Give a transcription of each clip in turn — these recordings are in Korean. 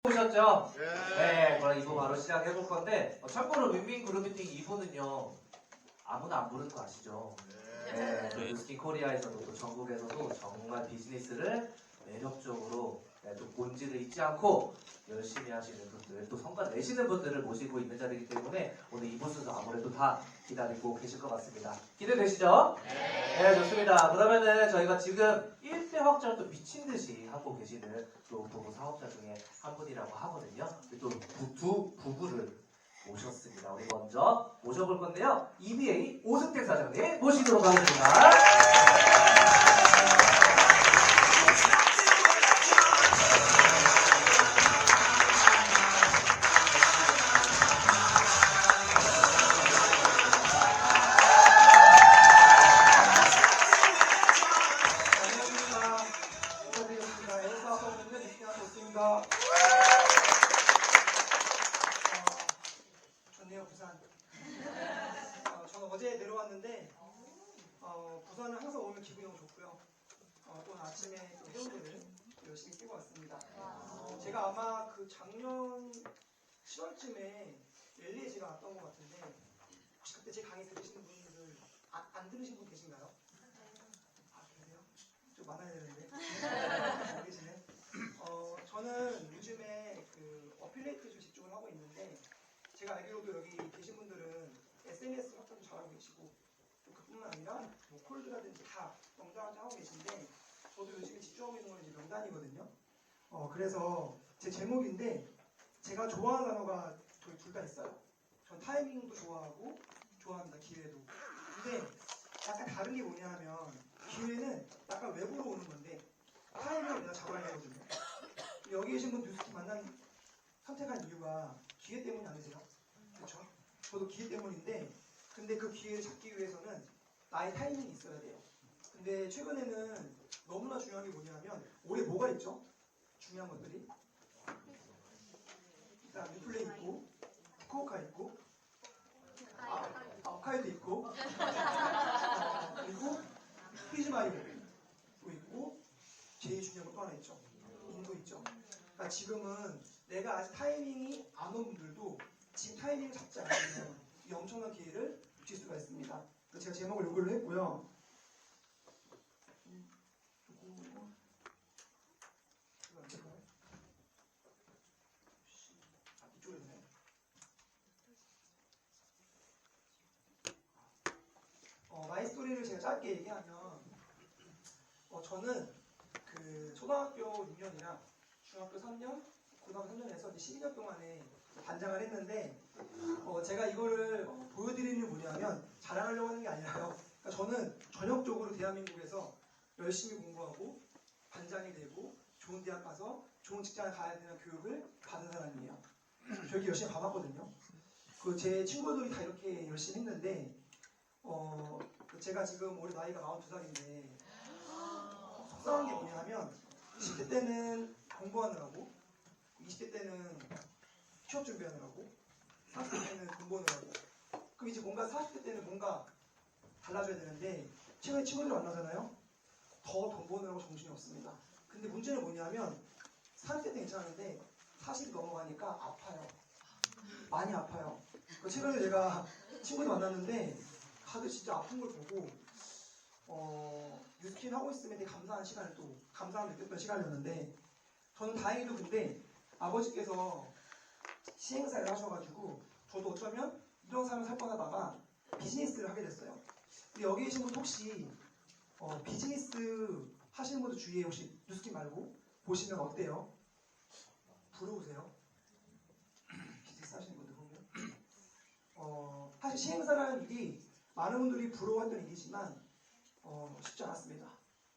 보셨죠? 네, 그럼 2부 바로 시작해볼 건데 참고로 윈윈 그룹미팅 2부는요 아무나 안 부르는 거 아시죠? 네, 또 뉴스킨 코리아에서도 또 전국에서도 정말 비즈니스를 매력적으로 또 본질을 잊지 않고 열심히 하시는 분들, 또 성과 내시는 분들을 모시고 있는 자리이기 때문에 오늘 2부 순서 아무래도 다 기다리고 계실 것 같습니다. 기대되시죠? 네, 좋습니다. 그러면은 저희가 지금 1대 확장을 또 미친 듯이 하고 계시는 또 도구 사업자 중에 한 분이라고 하거든요. 또 두 부부를 모셨습니다. 우리 먼저 모셔볼 건데요. EBA 오승택 사장님 모시도록 하겠습니다. 좋네요, 부산. 저는 어제 내려왔는데 부산은 항상 오면 기분이 너무 좋고요. 또 아침에 또 해운대를 열심히 뛰고 왔습니다. 제가 아마 그 작년 7월쯤에 랠리에 제가 왔던 것 같은데 혹시 그때 제 강의 들으시는 분들 안 들으신 분 계신가요? 아, 계세요? 좀 많아야 되는데. 안 계시네. 저는 요즘에 그 어필레이트 좀 집중을 하고 있는데 제가 알기로도 여기 계신 분들은 SNS 확장도 잘하고 계시고 또 그뿐만 아니라 뭐 콜드라든지 다 명단을 하고 계신데 저도 요즘에 집중하고 있는 건 이제 명단이거든요. 그래서 제 제목인데 제가 좋아하는 단어가 저희 둘 다 있어요. 전 타이밍도 좋아하고 좋아합니다. 기회도. 근데 약간 다른 게 뭐냐 하면 기회는 약간 외부로 오는 건데 타이밍을 내가 잡아야 되거든요. 여기 계신 분 뉴스팀 선택한 이유가 기회 때문이 아니세요? 그렇죠? 저도 기회 때문인데 근데 그 기회를 잡기 위해서는 나의 타이밍이 있어야 돼요. 근데 최근에는 너무나 중요한 게 뭐냐면 올해 뭐가 있죠? 중요한 것들이 일단 리플레이 있고 후쿠오카 있고 아카이도 있고 그리고 피즈마이오 또 있고 제일 중요한 것 또 하나 있죠. 인도 있죠. 그러니까 지금은 내가 아직 타이밍이 안 온 분들도 지금 타이밍을 잡지 않으면 이 엄청난 기회를 놓칠 수가 있습니다. 그래서 제가 제목을 요걸로 했고요. 이쪽으로 되네. 마이스토리를 제가 짧게 얘기하면 저는 그 초등학교 6년이랑 중학교 3년, 고등학교 3년에서 12년 동안에 반장을 했는데 제가 이거를 보여드리는 게 뭐냐면 자랑하려고 하는 게 아니라요. 그러니까 저는 전역적으로 대한민국에서 열심히 공부하고 반장이 되고 좋은 대학 가서 좋은 직장을 가야 되는 교육을 받은 사람이에요. 저기 열심히 봐봤거든요. 제 친구들이 다 이렇게 열심히 했는데 제가 지금 올해 나이가 42살인데 속상한 게 뭐냐면 10대 때는 공부하느라고 20대 때는 취업 준비하느라고 30대 때는 돈 버느라고 그럼 이제 뭔가 40대 때는 뭔가 달라져야 되는데 최근에 친구들 만나잖아요. 더 돈 버느라고 정신이 없습니다. 근데 문제는 뭐냐면 30대 때 괜찮은데 40이 넘어가니까 아파요. 많이 아파요. 최근에 제가 친구들 만났는데 다들 진짜 아픈 걸 보고 뉴스킨 하고 있으면 되게 감사한 시간을 또 감사함을 느꼈던 시간이었는데 저는 다행히도 근데 아버지께서 시행사를 하셔가지고 저도 어쩌면 이런 삶을 살 뻔하다가 비즈니스를 하게 됐어요. 근데 여기 계신 분 혹시 비즈니스 하시는 분들 주위에 혹시 뉴스킨 말고 보시면 어때요? 부러우세요? 비즈니스 하시는 분들 보면 사실 시행사라는 일이 많은 분들이 부러워했던 일이지만 쉽지 않았습니다.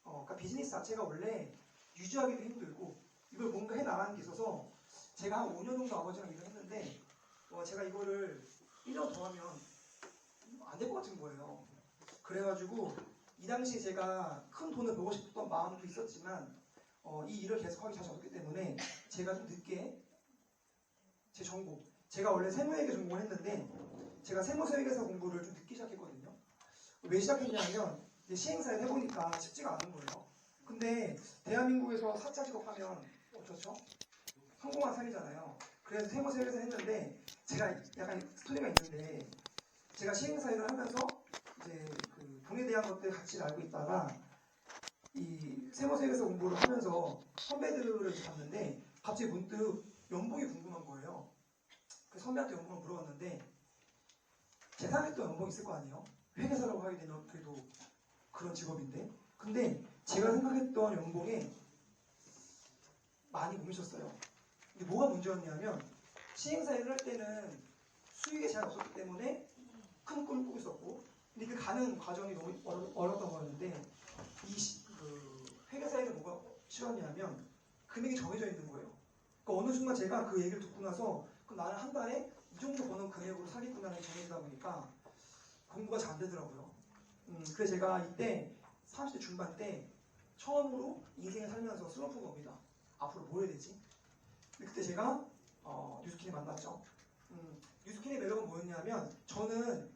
그러니까 비즈니스 자체가 원래 유지하기도 힘들고 이걸 뭔가 해나가는 게 있어서 제가 한 5년 정도 아버지랑 일을 했는데 제가 이거를 1년 더 하면 안 될 것 같은 거예요. 그래가지고 이 당시에 제가 큰 돈을 벌고 싶었던 마음도 있었지만 이 일을 계속하기 자신 없기 때문에 제가 좀 늦게 제 전공 제가 원래 세무회계 전공을 했는데 제가 세무회계사 공부를 좀 늦게 시작했거든요. 왜 시작했냐면 시행사에 해보니까 쉽지가 않은 거예요. 근데 대한민국에서 사차 직업하면 어떻죠? 성공한 사례잖아요. 그래서 세무사회에서 했는데 제가 약간 스토리가 있는데 제가 시행사회를 하면서 이제 그 돈에 대한 것들 같이 알고 있다가 이 세무사회에서 공부를 하면서 선배들을 봤는데 갑자기 문득 연봉이 궁금한 거예요. 그 선배한테 연봉을 물어봤는데 계산했던 연봉이 있을 거 아니에요? 회계사라고 하게 되면 그래도 그런 직업인데 근데 제가 생각했던 연봉에 많이 못 미쳤어요. 근데 뭐가 문제였냐면 시행사회를 할 때는 수익에 제한 없었기 때문에 큰 꿈을 꾸고 있었고 근데 그 가는 과정이 너무 어려웠던 거였는데 그 회계사회는 뭐가 싫었냐면 금액이 정해져 있는 거예요. 그러니까 어느 순간 제가 그 얘기를 듣고 나서 그럼 나는 한 달에 이 정도 버는 금액으로 살겠구나라는 게 정해지다 보니까 공부가 잘 안 되더라고요. 그래서 제가 이때 30대 중반 때 처음으로 인생을 살면서 슬럼프가 옵니다. 앞으로 뭐 해야 되지? 그때 제가 뉴스킨을 만났죠. 뉴스킨의 매력은 뭐였냐면 저는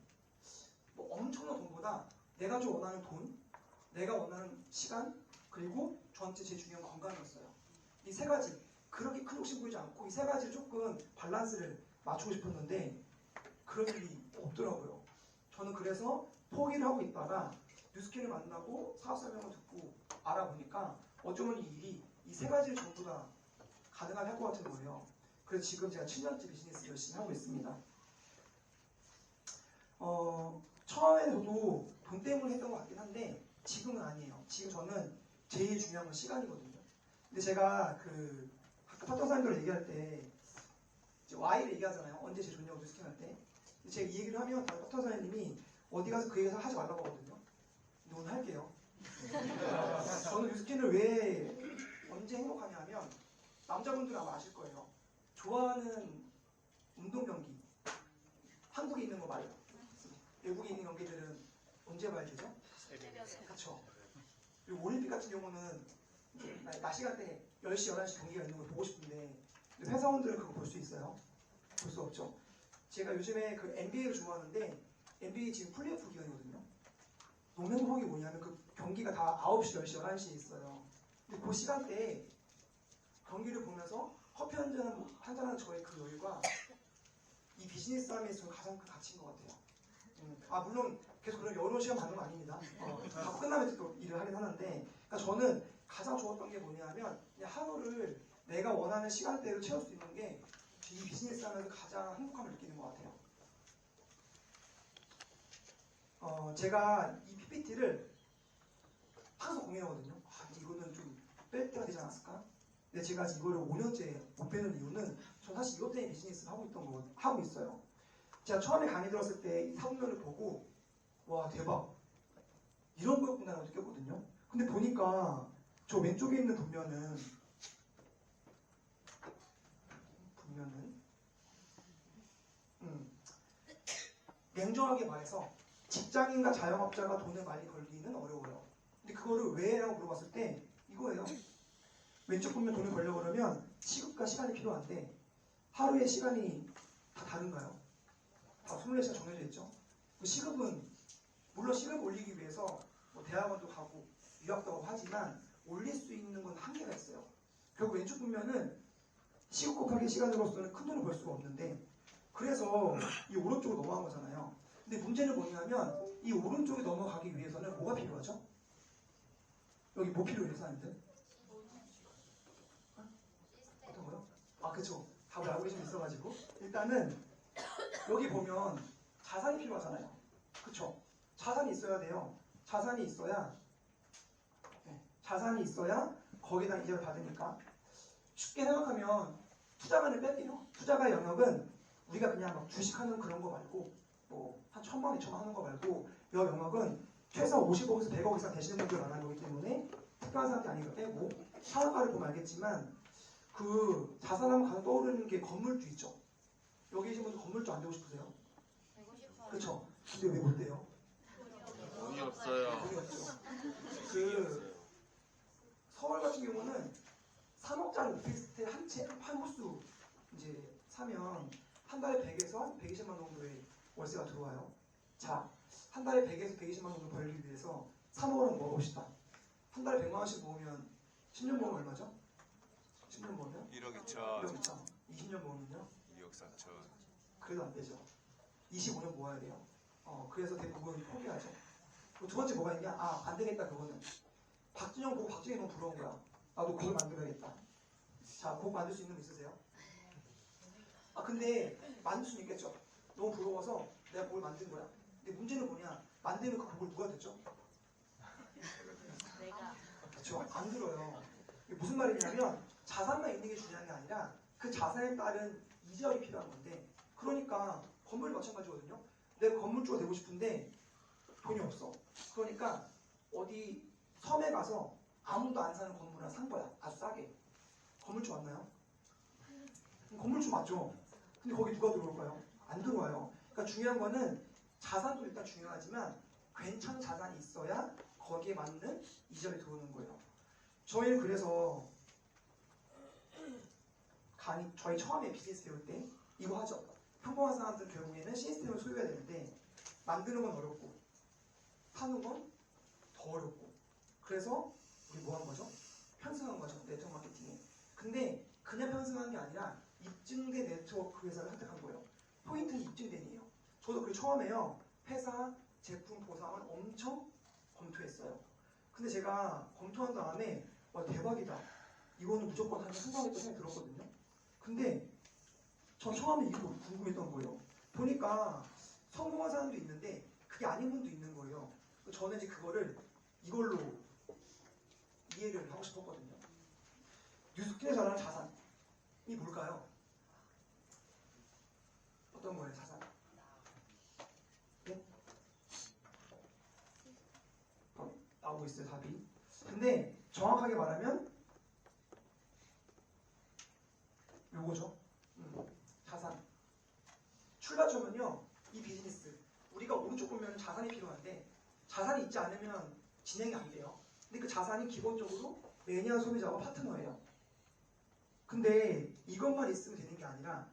뭐 엄청난 돈보다 내가 좀 원하는 돈, 내가 원하는 시간, 그리고 저한테 제일 중요한 건 건강이었어요. 이 세 가지 그렇게 큰 욕심 부리지 않고 이 세 가지를 조금 밸런스를 맞추고 싶었는데 그런 일이 없더라고요. 저는 그래서 포기를 하고 있다가 뉴스킨을 만나고 사업 설명을 듣고 알아보니까 어쩌면 이 일이 이 세 가지를 전부 다 가능하게 할 것 같은 거예요. 그래서 지금 제가 7년째 비즈니스 열심히 하고 있습니다. 처음에는 저도 돈 때문에 했던 것 같긴 한데 지금은 아니에요. 지금 저는 제일 중요한 건 시간이거든요. 근데 제가 그 아까 파트너사님들 얘기할 때 Y를 얘기하잖아요. 언제 제일 좋냐고 뉴스킨 할 때. 근데 제가 이 얘기를 하면 다른 파트너사님이 어디 가서 그 얘기를 하지 말라고 하거든요. 근데 오늘 할게요. 저는 뉴스킨을 왜 언제 행복하냐 하면 남자분들은 아마 아실 거예요. 좋아하는 운동 경기 한국에 있는 거 말이에요. 외국에 있는 경기들은 언제 봐야 되죠? 그렇죠. 그리고 올림픽 같은 경우는 낮 시간대 10시, 11시 경기가 있는 걸 보고 싶은데 회사원들은 그거 볼 수 있어요? 볼 수 없죠. 제가 요즘에 그 NBA를 좋아하는데 NBA 지금 플레이오프 기간이거든요. 너무 행복이 뭐냐면 그 경기가 다 9시, 10시, 11시에 있어요. 근데 그 시간대에 경기를 보면서 커피 한잔하는 저의 그 여유가 이 비즈니스 삶에서 저는 가장 큰 가치인 것 같아요. 물론 계속 그런 여유로운 시간 받는 거 아닙니다. 다 끝나면 또 일을 하긴 하는데 그러니까 저는 가장 좋았던 게 뭐냐면 그냥 하루를 내가 원하는 시간대로 채울 수 있는 게 이 비즈니스 하면서 가장 행복함을 느끼는 것 같아요. 제가 이 PPT를 항상 고민하거든요. 이거는 좀 뺄 때가 되지 않았을까? 근데 제가 이거를 5년째 못 빼는 이유는 전 사실 이것 때문에 비즈니스를 하고 있어요. 제가 처음에 강의 들었을 때 이 사분면을 보고 와 대박 이런 거였구나 느꼈거든요. 근데 보니까 저 왼쪽에 있는 분면은 냉정하게 말해서 직장인과 자영업자가 돈을 많이 벌기는 어려워요. 근데 그거를 왜? 라고 물어봤을 때 이거예요. 왼쪽 분면 돈을 벌려고 그러면 시급과 시간이 필요한데 하루의 시간이 다 다른가요? 다 24시간 정해져 있죠. 그 시급은 물론 시급 올리기 위해서 뭐 대학원도 가고 유학도 하고 하지만 올릴 수 있는 건 한계가 있어요. 결국 왼쪽 분면은 시급 곱하기 시간으로서는 큰 돈을 벌 수가 없는데 그래서 이 오른쪽으로 넘어간 거잖아요. 근데 문제는 뭐냐면 이 오른쪽에 넘어가기 위해서는 뭐가 필요하죠? 여기 뭐 필요해요, 사람들? 어떤 거요? 그쵸. 답을 알고 계신 분 있어가지고 일단은 여기 보면 자산이 필요하잖아요. 그쵸? 자산이 있어야 돼요. 자산이 있어야 거기다 이자를 받으니까 쉽게 생각하면 투자만을 뺄게요. 투자가 영역은 우리가 그냥 막 주식하는 그런 거 말고 뭐 한 1,000만, 2,000만 하는 거 말고 이 영역은 최소 50억에서 100억 이상 되시는 분들 말하는 거기 때문에 특별한 사람이 아니니까 빼고 상한가를 보면 알겠지만 그 자산하면 가장 떠오르는 게 건물주 있죠. 여기 계신 분들 건물주 안 되고 싶으세요? 그쵸? 근데 왜 못 돼요? 돈이 없어요. 돈이 없죠. 그 서울 같은 경우는 3억짜리 오피스텔 한 호수 이제 사면 한 달에 100에서 120만 정도의 월세가 들어와요. 자, 한 달에 100에서 120만 정도 벌기 위해서 3억 원을 모아봅시다. 한 달에 100만 원씩 모으면 10년 모으면 얼마죠? 10년 모으면 1억 1억 2천, 2천. 20년 모으면요? 2억 4천. 그래도 안 되죠. 25년 모아야 돼요. 그래서 대부분 포기하죠. 두 번째 뭐가 있냐? 안 되겠다, 그거는. 박준영 보고 박준영이 너무 부러운 거야. 나도 곡을 만들어야겠다. 자, 곡 만들 수 있는 분 있으세요? 근데 만들 수는 있겠죠. 너무 부러워서 내가 곡을 만든 거야. 근데 문제는 뭐냐? 만드는 그 곡을 누가 듣죠? 내가 그렇죠. 안 들어요. 이게 무슨 말이냐면 자산만 있는 게 중요한 게 아니라 그 자산에 따른 이자율이 필요한 건데, 그러니까 건물도 마찬가지거든요. 내가 건물주가 되고 싶은데 돈이 없어. 그러니까 어디 섬에 가서 아무도 안 사는 건물 하나 산 거야. 아주 싸게. 건물주 맞나요? 건물주 맞죠. 근데 거기 누가 들어올까요? 안 들어와요. 그러니까 중요한 거는 자산도 일단 중요하지만 괜찮은 자산이 있어야 거기에 맞는 이자율이 들어오는 거예요. 저희는 그래서 저희 처음에 비즈니스 배울 때 이거 하죠. 평범한 사람들은 결국에는 시스템을 소유해야 되는데 만드는 건 어렵고 파는 건 더 어렵고, 그래서 우리 뭐 한 거죠? 편승한 거죠. 네트워크 마케팅에. 근데 그냥 편승한 게 아니라 입증된 네트워크 회사를 선택한 거예요. 포인트는 입증된이에요. 저도 그 처음에요. 회사, 제품, 보상을 엄청 검토했어요. 근데 제가 검토한 다음에 와 대박이다. 이거는 무조건 하면 성공하겠다는 생각이 들었거든요. 근데 전 처음에 이거 궁금했던 거예요. 보니까 성공한 사람도 있는데 그게 아닌 분도 있는 거예요. 저는 이제 그거를 이걸로 이해를 하고 싶었거든요. 뉴스킨에 전하는 자산이 뭘까요? 어떤 거예요, 자산? 네? 나오고 있어요, 답이. 근데 정확하게 말하면 요거죠. 자산. 출발점은요, 이 비즈니스. 우리가 오른쪽 보면 자산이 필요한데 자산이 있지 않으면 진행이 안 돼요. 근데 그 자산이 기본적으로 매니아 소비자와 파트너예요. 근데 이것만 있으면 되는 게 아니라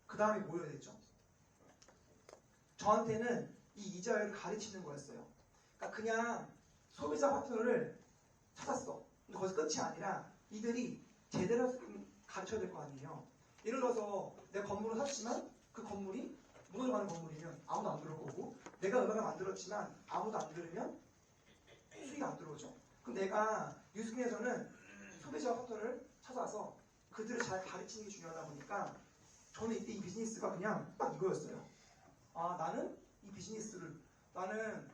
그 다음에 뭐 해야 되죠? 저한테는 이 이자율을 가르치는 거였어요. 그러니까 그냥 소비자 파트너를 찾았어. 근데 거기서 끝이 아니라 이들이 제대로 가르쳐야 될 거 아니에요. 예를 들어서 내가 건물을 샀지만 그 건물이 무너져가는 건물이면 아무도 안 들을 거고, 내가 음악을 만들었지만 아무도 안 들으면 수익이 안 들어오죠. 그럼 내가 뉴스킨에서는 소비자 파트너를 찾아서 그들을 잘 가르치는 게 중요하다 보니까 저는 이때 이 비즈니스가 그냥 딱 이거였어요. 나는 이 비즈니스를, 나는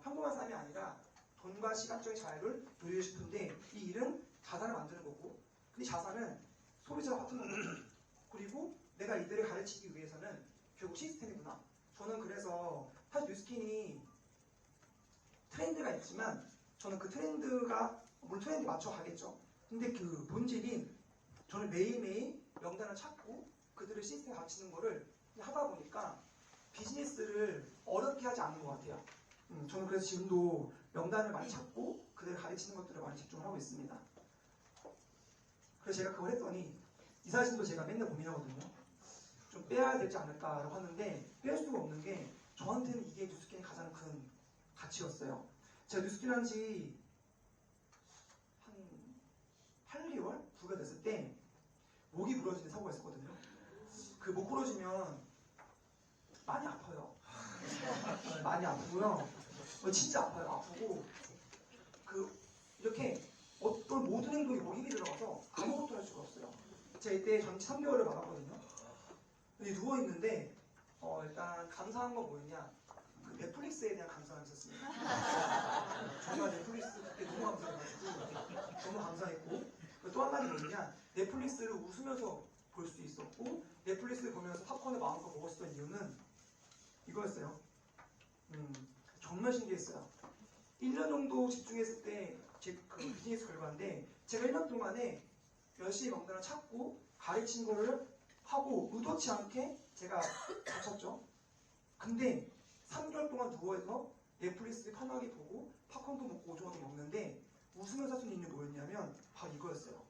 평범한 사람이 아니라 돈과 시간적인 자유를 누리고 싶은데 이 일은 자산을 만드는 거고, 근데 자산은 소비자 파트너거든요. 그리고 내가 이들을 가르치기 위해서는 결국 시스템이구나. 저는 그래서 사실 뉴스킨이 트렌드가 있지만 저는 그 트렌드가 물론 트렌드 맞춰 가겠죠. 근데 그 본질인 저는 매일매일 명단을 찾고 그들을 시스템에 갖추는 거를 하다 보니까 비즈니스를 어렵게 하지 않는 것 같아요. 저는 그래서 지금도 명단을 많이 찾고 그들을 가르치는 것들을 많이 집중을 하고 있습니다. 그래서 제가 그걸 했더니 이 사진도 제가 맨날 고민하거든요. 좀 빼야 되지 않을까라고 하는데 뺄 수가 없는 게 저한테는 이게 뉴스킨의 가장 큰 가치였어요. 제가 뉴스킨 한 지 한 8개월? 9개월 됐을 때 목이 부러지는 사고가 있었거든요. 그 목 부러지면 많이 아파요. 많이 아프고요. 진짜 아파요. 아프고 이렇게 어떤 모든 행동이 목 힘이 들어가서 아무것도 할 수가 없어요. 제가 이때 전치 3개월을 받았거든요. 근데 누워있는데 일단 감사한 건 뭐였냐, 그 넷플릭스에 대한 감사가 있었습니다. 정말 넷플릭스 그때 너무 감사해가지고 너무 감사했고, 또 한 가지 뭐냐, 넷플릭스를 웃으면서 볼 수 있었고 넷플릭스를 보면서 팝콘을 마음껏 먹었던 이유는 이거였어요. 정말 신기했어요. 1년 정도 집중했을 때 제 그 비즈니스 결과인데, 제가 1년 동안에 열심히 명단을 찾고 가르친 거를 하고 의도치 않게 제가 다쳤죠. 근데 3개월 동안 누워서 넷플릭스 편하게 보고 팝콘도 먹고 오징어도 먹는데 웃으면서 할 수 있는 게 뭐였냐면 바로 이거였어요.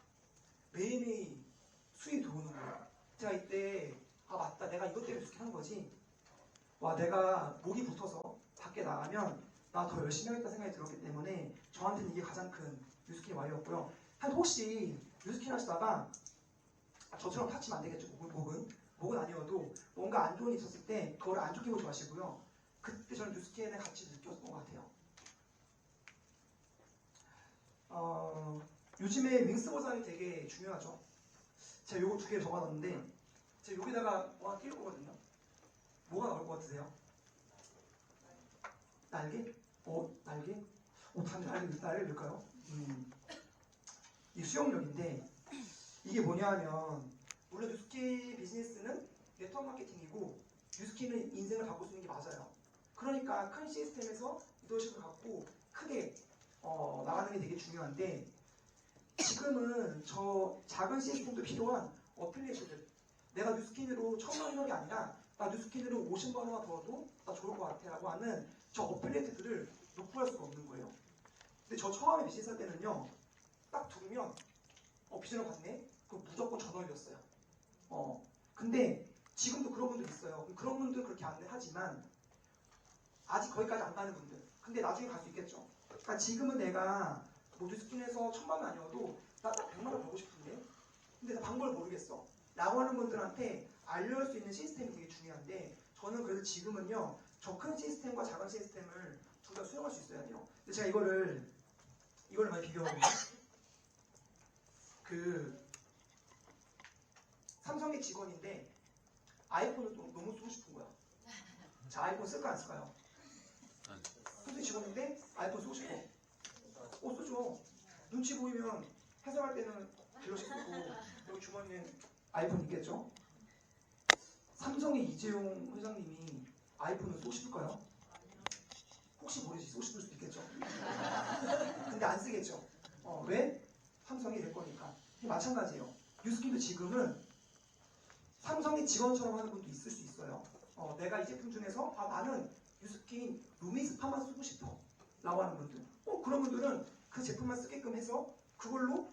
매일매일 수익이 들어오는 거예요. 제가 이때 맞다, 내가 이것 때문에 이렇게 한 거지. 와, 내가 목이 붙어서 밖에 나가면 나 더 열심히 하겠다 생각이 들었기 때문에 저한테는 이게 가장 큰 뉴스킨 와이였고요. 혹시 뉴스킨 하시다가 저처럼 다치면 안 되겠죠. 목은 아니어도 뭔가 안 좋은 일이 있었을 때 그걸 안 좋게 보지 마시고요. 그때 저는 뉴스킨의 가치를 느꼈던 것 같아요. 요즘에 윙스 보상이 되게 중요하죠. 제가 요거 2개 적어놨는데 제가 여기다가 뭐 띄울 거거든요. 뭐가 나올 것 같으세요? 날개? 날개? 다들 날개 넣을까요? 이 수영력인데 이게 뭐냐 하면 물론 뉴스킨 비즈니스는 네트워크 마케팅이고 뉴스킨은 인생을 바꿀 수 있는 게 맞아요. 그러니까 큰 시스템에서 리더십을 갖고 크게 나가는 게 되게 중요한데 지금은 저 작은 시스템도 필요한 어필리에이터들 내가 뉴스킨으로 1000만 원이 아니라 나 뉴스킨으로 50만 원만 벌어도 나 좋을 것 같아 라고 하는 저 어필리에이터들을 놓고 할 수가 없는 거예요. 근데 저 처음에 비즈니스 할 때는요 딱 들으면 비전을 봤네? 그럼 무조건 전화였어요. 근데 지금도 그런 분들 있어요. 그런 분들 그렇게 안내하지만 아직 거기까지 안 가는 분들. 근데 나중에 갈 수 있겠죠. 그러니까 지금은 내가 뭐 뉴스킨에서 1000만 원 아니어도 나 딱 100만 원 벌고 싶은데 근데 나 방법을 모르겠어. 라고 하는 분들한테 알려줄 수 있는 시스템이 되게 중요한데 저는 그래서 지금은요 저 큰 시스템과 작은 시스템을 둘 다 수용할 수 있어야 돼요. 근데 제가 이거를 많이 비교하거든요. 삼성의 직원인데 아이폰을 너무 쓰고 싶은 거야. 자, 아이폰 쓸까 안 쓸까요? 삼성 직원인데 아이폰 쓰고 싶어. 쓰죠. 눈치 보이면 해석할 때는 갤럭시 쓰고 여기 주머니에 아이폰 있겠죠? 삼성의 이재용 회장님이 아이폰을 쓰고 싶을까요? 혹시 모르지 쓰고 싶을 수도 있겠죠. 근데 안 쓰겠죠. 왜? 삼성이 내 거니까. 마찬가지예요. 뉴스킨도 지금은 삼성의 직원처럼 하는 분도 있을 수 있어요. 내가 이 제품 중에서 나는 뉴스킨 루미스파만 쓰고 싶어 라고 하는 분들. 그런 분들은 그 제품만 쓰게끔 해서 그걸로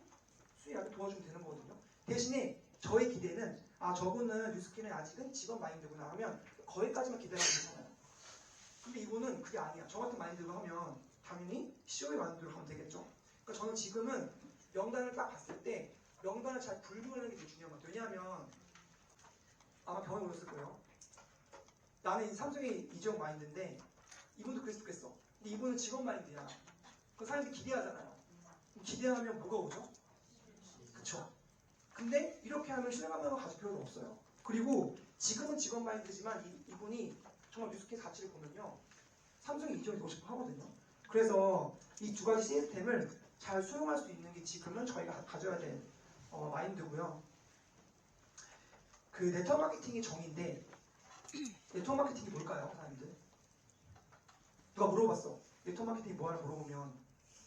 수익하게 도와주면 되는 거거든요. 대신에 저의 기대는 저분은 뉴스킨은 아직은 직원 마인드구나 하면 거기까지만 기대하면 되잖아요. 근데 이분은 그게 아니야. 저 같은 마인드로 하면 당연히 CEO의 마인드로 하면 되겠죠. 그러니까 저는 지금은 명단을 딱 봤을 때 명단을 잘 분류하는 게 되게 중요한 것 같아요. 왜냐하면 아마 경험해 보셨을 거예요. 나는 삼성의 이재용 마인드인데 이분도 그랬겠어. 근데 이분은 직원 마인드야. 그 사람들이 기대하잖아요. 기대하면 뭐가 오죠? 그쵸? 근데 이렇게 하면 신뢰감을 가질 필요가 없어요. 그리고 지금은 직원 마인드지만 이분이 정말 뉴스킨 가치를 보면요. 삼성이 이재용이 되고 싶어 하거든요. 그래서 이 두 가지 시스템을 잘 수용할 수 있는 게 지금은 저희가 가져야 될 마인드고요. 그 네트워크 마케팅의 정의인데 네트워크 마케팅이 뭘까요, 사람들? 누가 물어봤어. 네트워크 마케팅이 뭐하나 물어보면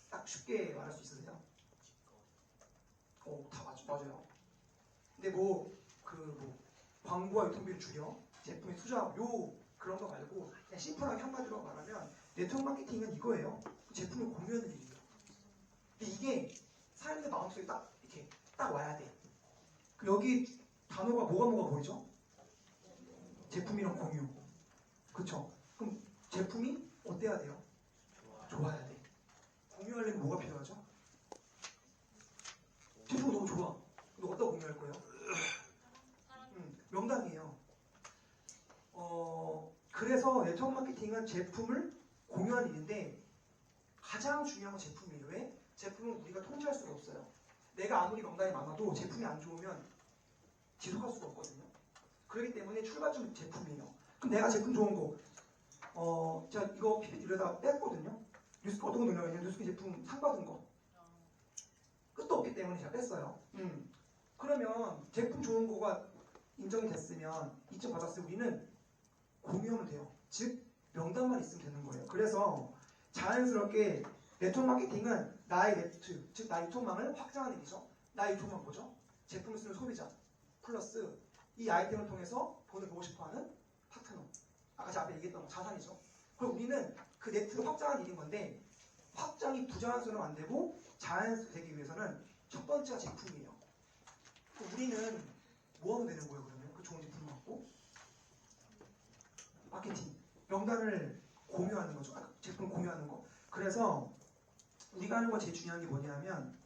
딱 쉽게 말할 수 있으세요? 다 맞아요. 근데 광고와 유통비를 줄여 제품에 투자하고 그런 거 말고 그냥 심플하게 한마디로 말하면 네트워크 마케팅은 이거예요. 제품을 공유하는 일이에요. 근데 이게 사람들 마음속에 딱 와야 돼. 여기 단어가 뭐가 보이죠? 제품이랑 공유. 그쵸? 그럼 제품이 어때야 돼요? 좋아야 돼. 공유하려면 뭐가 필요하죠? 제품 너무 좋아. 근데 어디다 공유할 거예요? 명당이에요. 그래서 네트워크 마케팅은 제품을 공유하는 일인데 가장 중요한 건 제품이에요. 왜? 제품은 우리가 통제할 수가 없어요. 내가 아무리 명당이 많아도 제품이 안 좋으면 지속할 수가 없거든요. 그렇기 때문에 출발점은 제품이에요. 그럼 내가 제품 좋은 거, 제가 이거 PPT에다 뺐거든요. 어떤 거 넣으려면 뉴스킨 제품 상 받은 거. 끝도 없기 때문에 제가 뺐어요. 그러면 제품 좋은 거가 인정이 됐으면 인증 받았으면 우리는 공유하면 돼요. 즉 명단만 있으면 되는 거예요. 그래서 자연스럽게 네트워크 마케팅은 나의 네트, 즉 나의 유통망을 확장하는 일이죠. 나의 유통망 뭐죠? 제품을 쓰는 소비자 플러스 이 아이템을 통해서 돈을 벌고 싶어하는 파트너. 아까 제가 앞에 얘기했던 거 자산이죠. 그럼 우리는 그 네트를 확장하는 일인 건데 확장이 부자연스러우면 안 되고 자연스럽게 되기 위해서는 첫 번째가 제품이에요. 우리는 뭐 하면 되는 거예요, 그러면? 그 좋은 제품을 갖고? 마케팅. 명단을 공유하는 거죠. 제품을 공유하는 거. 그래서 우리가 하는 거 제일 중요한 게 뭐냐면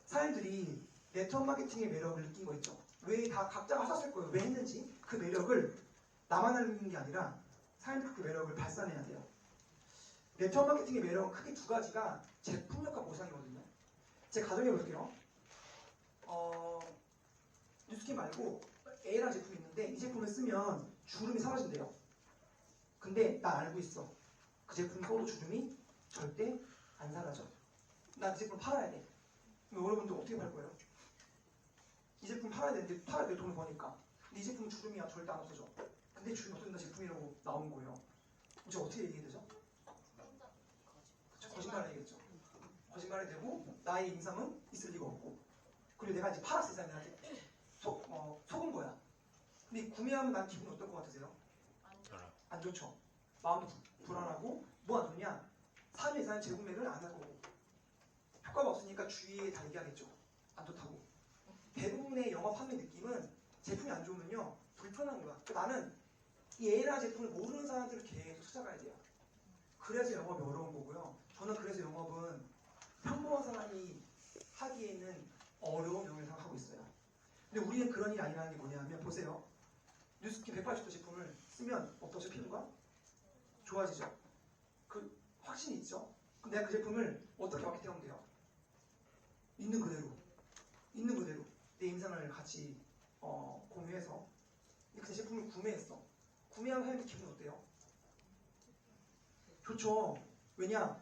사람들이 네트워크 마케팅의 매력을 느낀 거 있죠. 왜 다 각자가 하셨을 거예요. 왜 했는지 그 매력을 나만 알는 게 아니라 사람들 그 매력을 발산해야 돼요. 네트워크 마케팅의 매력은 크게 두 가지가 제품력과 보상이거든요. 제가 가정해 볼게요. 뉴스킨 말고 A라는 제품이 있는데 이 제품을 쓰면 주름이 사라진대요. 근데 난 알고 있어. 그 제품 써도 주름이 절대 안 사라져. 난 그 제품 팔아야 돼. 그럼 여러분들 어떻게 팔 거예요? 이 제품 팔아야 되는데 팔아야 돼 돈을 버니까. 근데 이 제품은 주름이 절대 안 없어져. 근데 주름이 없어진다 제품이라고 나온 거예요. 이제 어떻게 얘기해야 되죠? 그쵸, 거짓말 얘기겠죠. 거짓말이 되고 나의 인상은 있을 리가 없고. 그리고 내가 이제 팔았을 때 내한테 속은 거야. 근데 구매하면 난 기분이 어떨 것 같으세요? 안 좋죠. 마음도 불안하고 뭐 안 좋냐? 3일 이상 재구매를 안 할 거고 효과가 없으니까 주위에 다 얘기하겠죠. 안 좋다고. 대부분의 영업 판매 느낌은 제품이 안 좋으면요 불편한 거야. 나는 이 A라는 제품을 모르는 사람들을 계속 찾아가야 돼요. 그래서 영업이 어려운 거고요. 저는 그래서 영업은 평범한 사람이 하기에는 어려운 영역을 생각하고 있어요. 근데 우리는 그런 일이 아니라는 게 뭐냐면 보세요. 뉴스킨 180도 제품을 쓰면 어떠죠? 피부가? 좋아지죠? 그 확신이 있죠? 그럼 내가 그 제품을 어떻게 마케팅하면 돼요? 있는 그대로 내 인상을 같이 공유해서 그 제품을 구매했어. 구매하면 사람들 기분 어때요? 좋죠. 왜냐?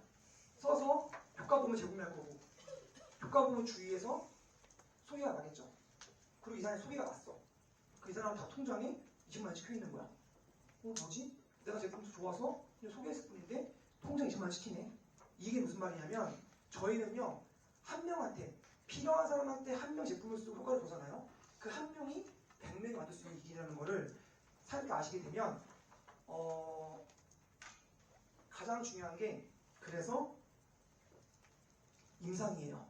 써서 효과 보면 재구매할 거고 효과 보면 주위에서 소개가 나겠죠. 그리고 이 사람이 소개가 났어. 그 이 사람은 다 통장에 20만 원 찍혀있는 거야. 뭐지? 내가 제품 좋아서 그냥 소개했을 뿐인데 통장 20만 원 찍히네. 이게 무슨 말이냐면 저희는요 한 명한테 필요한 사람한테 한 명 제품을 쓰고 효과를 보잖아요. 그 한 명이 100명이 만들 수 있는 일이라는 거를 사람들이 아시게 되면 가장 중요한 게 그래서 임상이에요.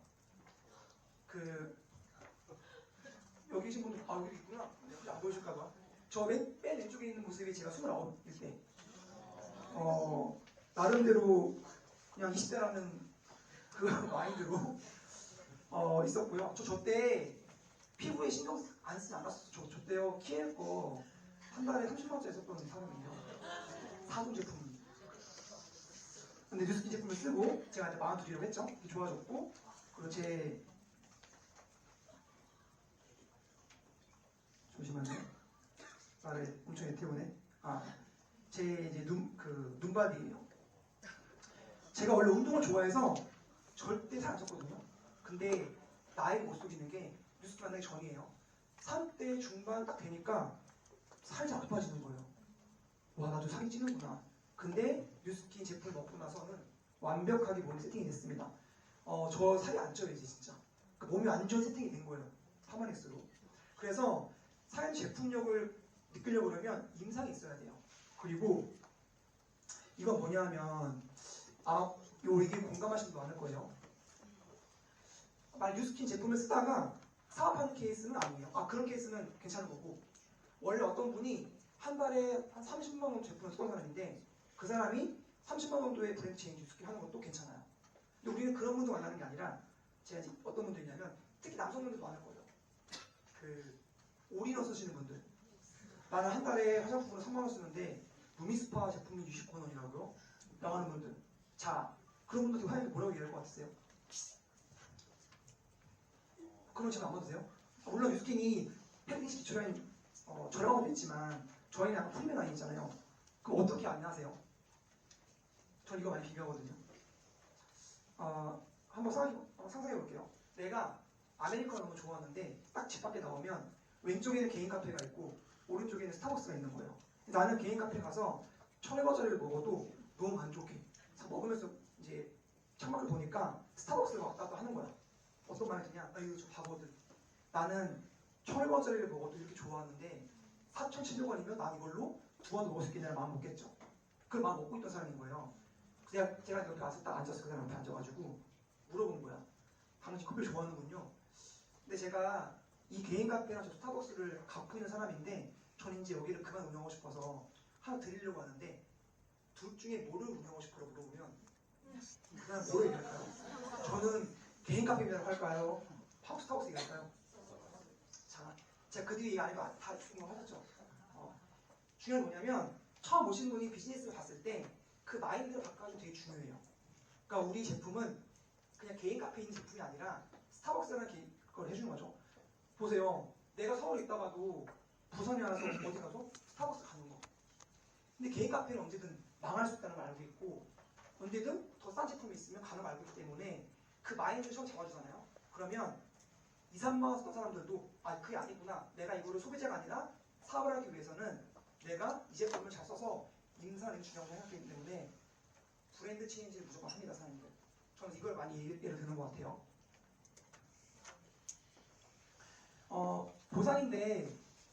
여기 계신 분들 여기 있구나. 안 보이실까봐. 저 맨 왼쪽에 있는 모습이 제가 29일 때 나름대로 그냥 20대라는 그 마인드로 있었고요. 저 때 피부에 신경 안 쓰지 않았었어요. 저 때요 키엘 거 한 달에 30만 원짜리 썼던 사람이에요. 사동 제품. 근데 뉴스킨 제품을 쓰고 제가 이제 42라고 했죠. 좋아졌고 그리고 잠시만요. 말을 엄청 애태우네. 제 이제 눈바디예요. 제가 원래 운동을 좋아해서 절대 살 안 쪘거든요. 근데 나이를 못 속이는 게 뉴스킨 만나기 전이에요. 30대 중반 딱 되니까 살이 자꾸 빠지는 거예요. 와 나도 살이 찌는구나. 근데 뉴스킨 제품을 먹고 나서는 완벽하게 몸이 세팅이 됐습니다. 저 살이 안 쪄요 이제 진짜. 몸이 완전 세팅이 된 거예요. 파마닉스로. 그래서 사연 제품력을 느끼려고 그러면 임상이 있어야 돼요. 그리고 이건 뭐냐면 이게 공감하시는 분 많을 거예요. 만약 뉴스킨 제품을 쓰다가 사업하는 케이스는 아니에요. 그런 케이스는 괜찮은 거고 원래 어떤 분이 한 달에 한 30만 원 제품을 쓰던 사람인데 그 사람이 30만 정도의 브랜드 체인 뉴스킨 하는 것도 괜찮아요. 근데 우리는 그런 분들 만나는 게 아니라 제가 이제 어떤 분들이냐면 특히 남성분들도 많을 거예요. 올인원 쓰시는 분들. 나는 한 달에 화장품으로 3만 원 쓰는데 루미스파 제품이 69만 원이라고요? 나가는 분들. 자, 그런 분들한테 화장품 뭐라고 얘기할 것 같으세요? 그런 제가 안 받으세요? 물론 뉴스킨이 패키지 기초라인 저렴한 것도 있지만 저희는 약간 프리미엄 라인이잖아요. 그럼 어떻게 안내하세요? 전 이거 많이 비교하거든요. 한번 상상해 볼게요. 내가 아메리카노 너무 좋아하는데 딱 집 밖에 나오면 왼쪽에는 개인 카페가 있고 오른쪽에는 스타벅스가 있는 거예요. 나는 개인 카페 가서 천혜과자를 먹어도 너무 만족해. 먹으면서 이제 창밖을 보니까 스타벅스를 왔다 갔다 하는 거야. 어떤 말이냐? 이거 저 바보들. 나는 천혜과자를 먹어도 이렇게 좋아하는데 4,700원이면 난 이걸로 2번 먹을 수 있겠냐는 마음 먹겠죠. 그걸 마음 먹고 있던 사람인 거예요. 제가 옆에 와서 딱 앉아서 그 사람 옆에 앉아가지고 물어본 거야. 당신 커피를 좋아하는군요. 근데 제가 이 개인 카페나 저 스타벅스를 갖고 있는 사람인데 전 이제 여기를 그만 운영하고 싶어서 하나 드리려고 하는데 둘 중에 뭐를 운영하고 싶어라고 물어보면 그 사람 뭐를 얘기할까요? 저는 개인 카페라고 할까요? 스타벅스 얘기할까요? 자, 제가 그 뒤에 얘기 안 해도 다 궁금하셨죠? 중요한 게 뭐냐면 처음 오신 분이 비즈니스를 봤을 때 그 마인드를 바꿔주는 게 되게 중요해요. 그러니까 우리 제품은 그냥 개인 카페에 있는 제품이 아니라 스타벅스라는 걸 해주는 거죠. 보세요. 내가 서울에 있다가도 부산에 와서 어디 가서 스타벅스 가는 거. 근데 개인 카페는 언제든 망할 수 있다는 걸 알고 있고 언제든 더 싼 제품이 있으면 가는 걸 알고 있기 때문에 그 마인드를 처음 잡아주잖아요. 그러면 2, 3만 원 썼던 사람들도 아 그게 아니구나. 내가 이거를 소비자가 아니라 사업을 하기 위해서는 내가 이 제품을 잘 써서 인사를 중요하고 생각하기 때문에 브랜드 체인지를 무조건 합니다. 사람들. 저는 이걸 많이 예를 드는 것 같아요. 보상인데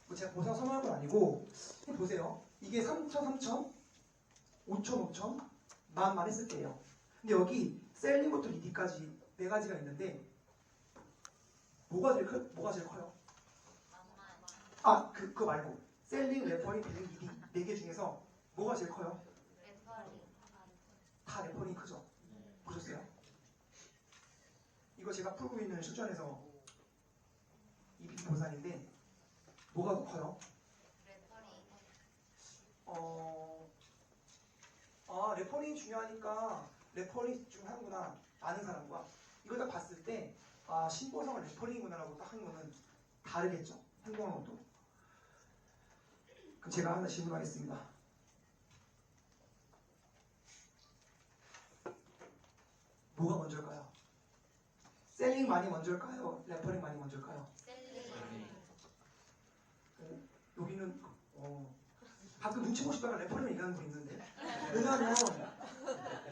뭐 제가 보상 선호한 건 아니고 보세요. 이게 3,000, 3,000, 5,000, 5,000, 10,000 했을 때예요. 근데 여기 셀링부터 리디까지 4가지가 있는데 뭐가 제일 커요? 아, 그거 말고 셀링, 레퍼링, 빌링, 리디 4개 중에서 뭐가 제일 커요? 다 레퍼링이 크죠? 보셨어요? 이거 제가 풀고 있는 실전에서 이 보상인데 뭐가 더 커요? 레퍼링이 중요하니까 레퍼링 집중하는구나 아는 사람과 이걸 딱 봤을 때 신보성은 레퍼링이구나라고 딱 하는 거는 다르겠죠? 행동하는 것도. 그럼 제가 하나 질문하겠습니다. 뭐가 먼저일까요? 셀링 많이 먼저일까요? 레퍼링 많이 먼저일까요? 여기는 가끔 눈치 보시다가 레퍼링 얘기하는 분 있는데 왜냐하면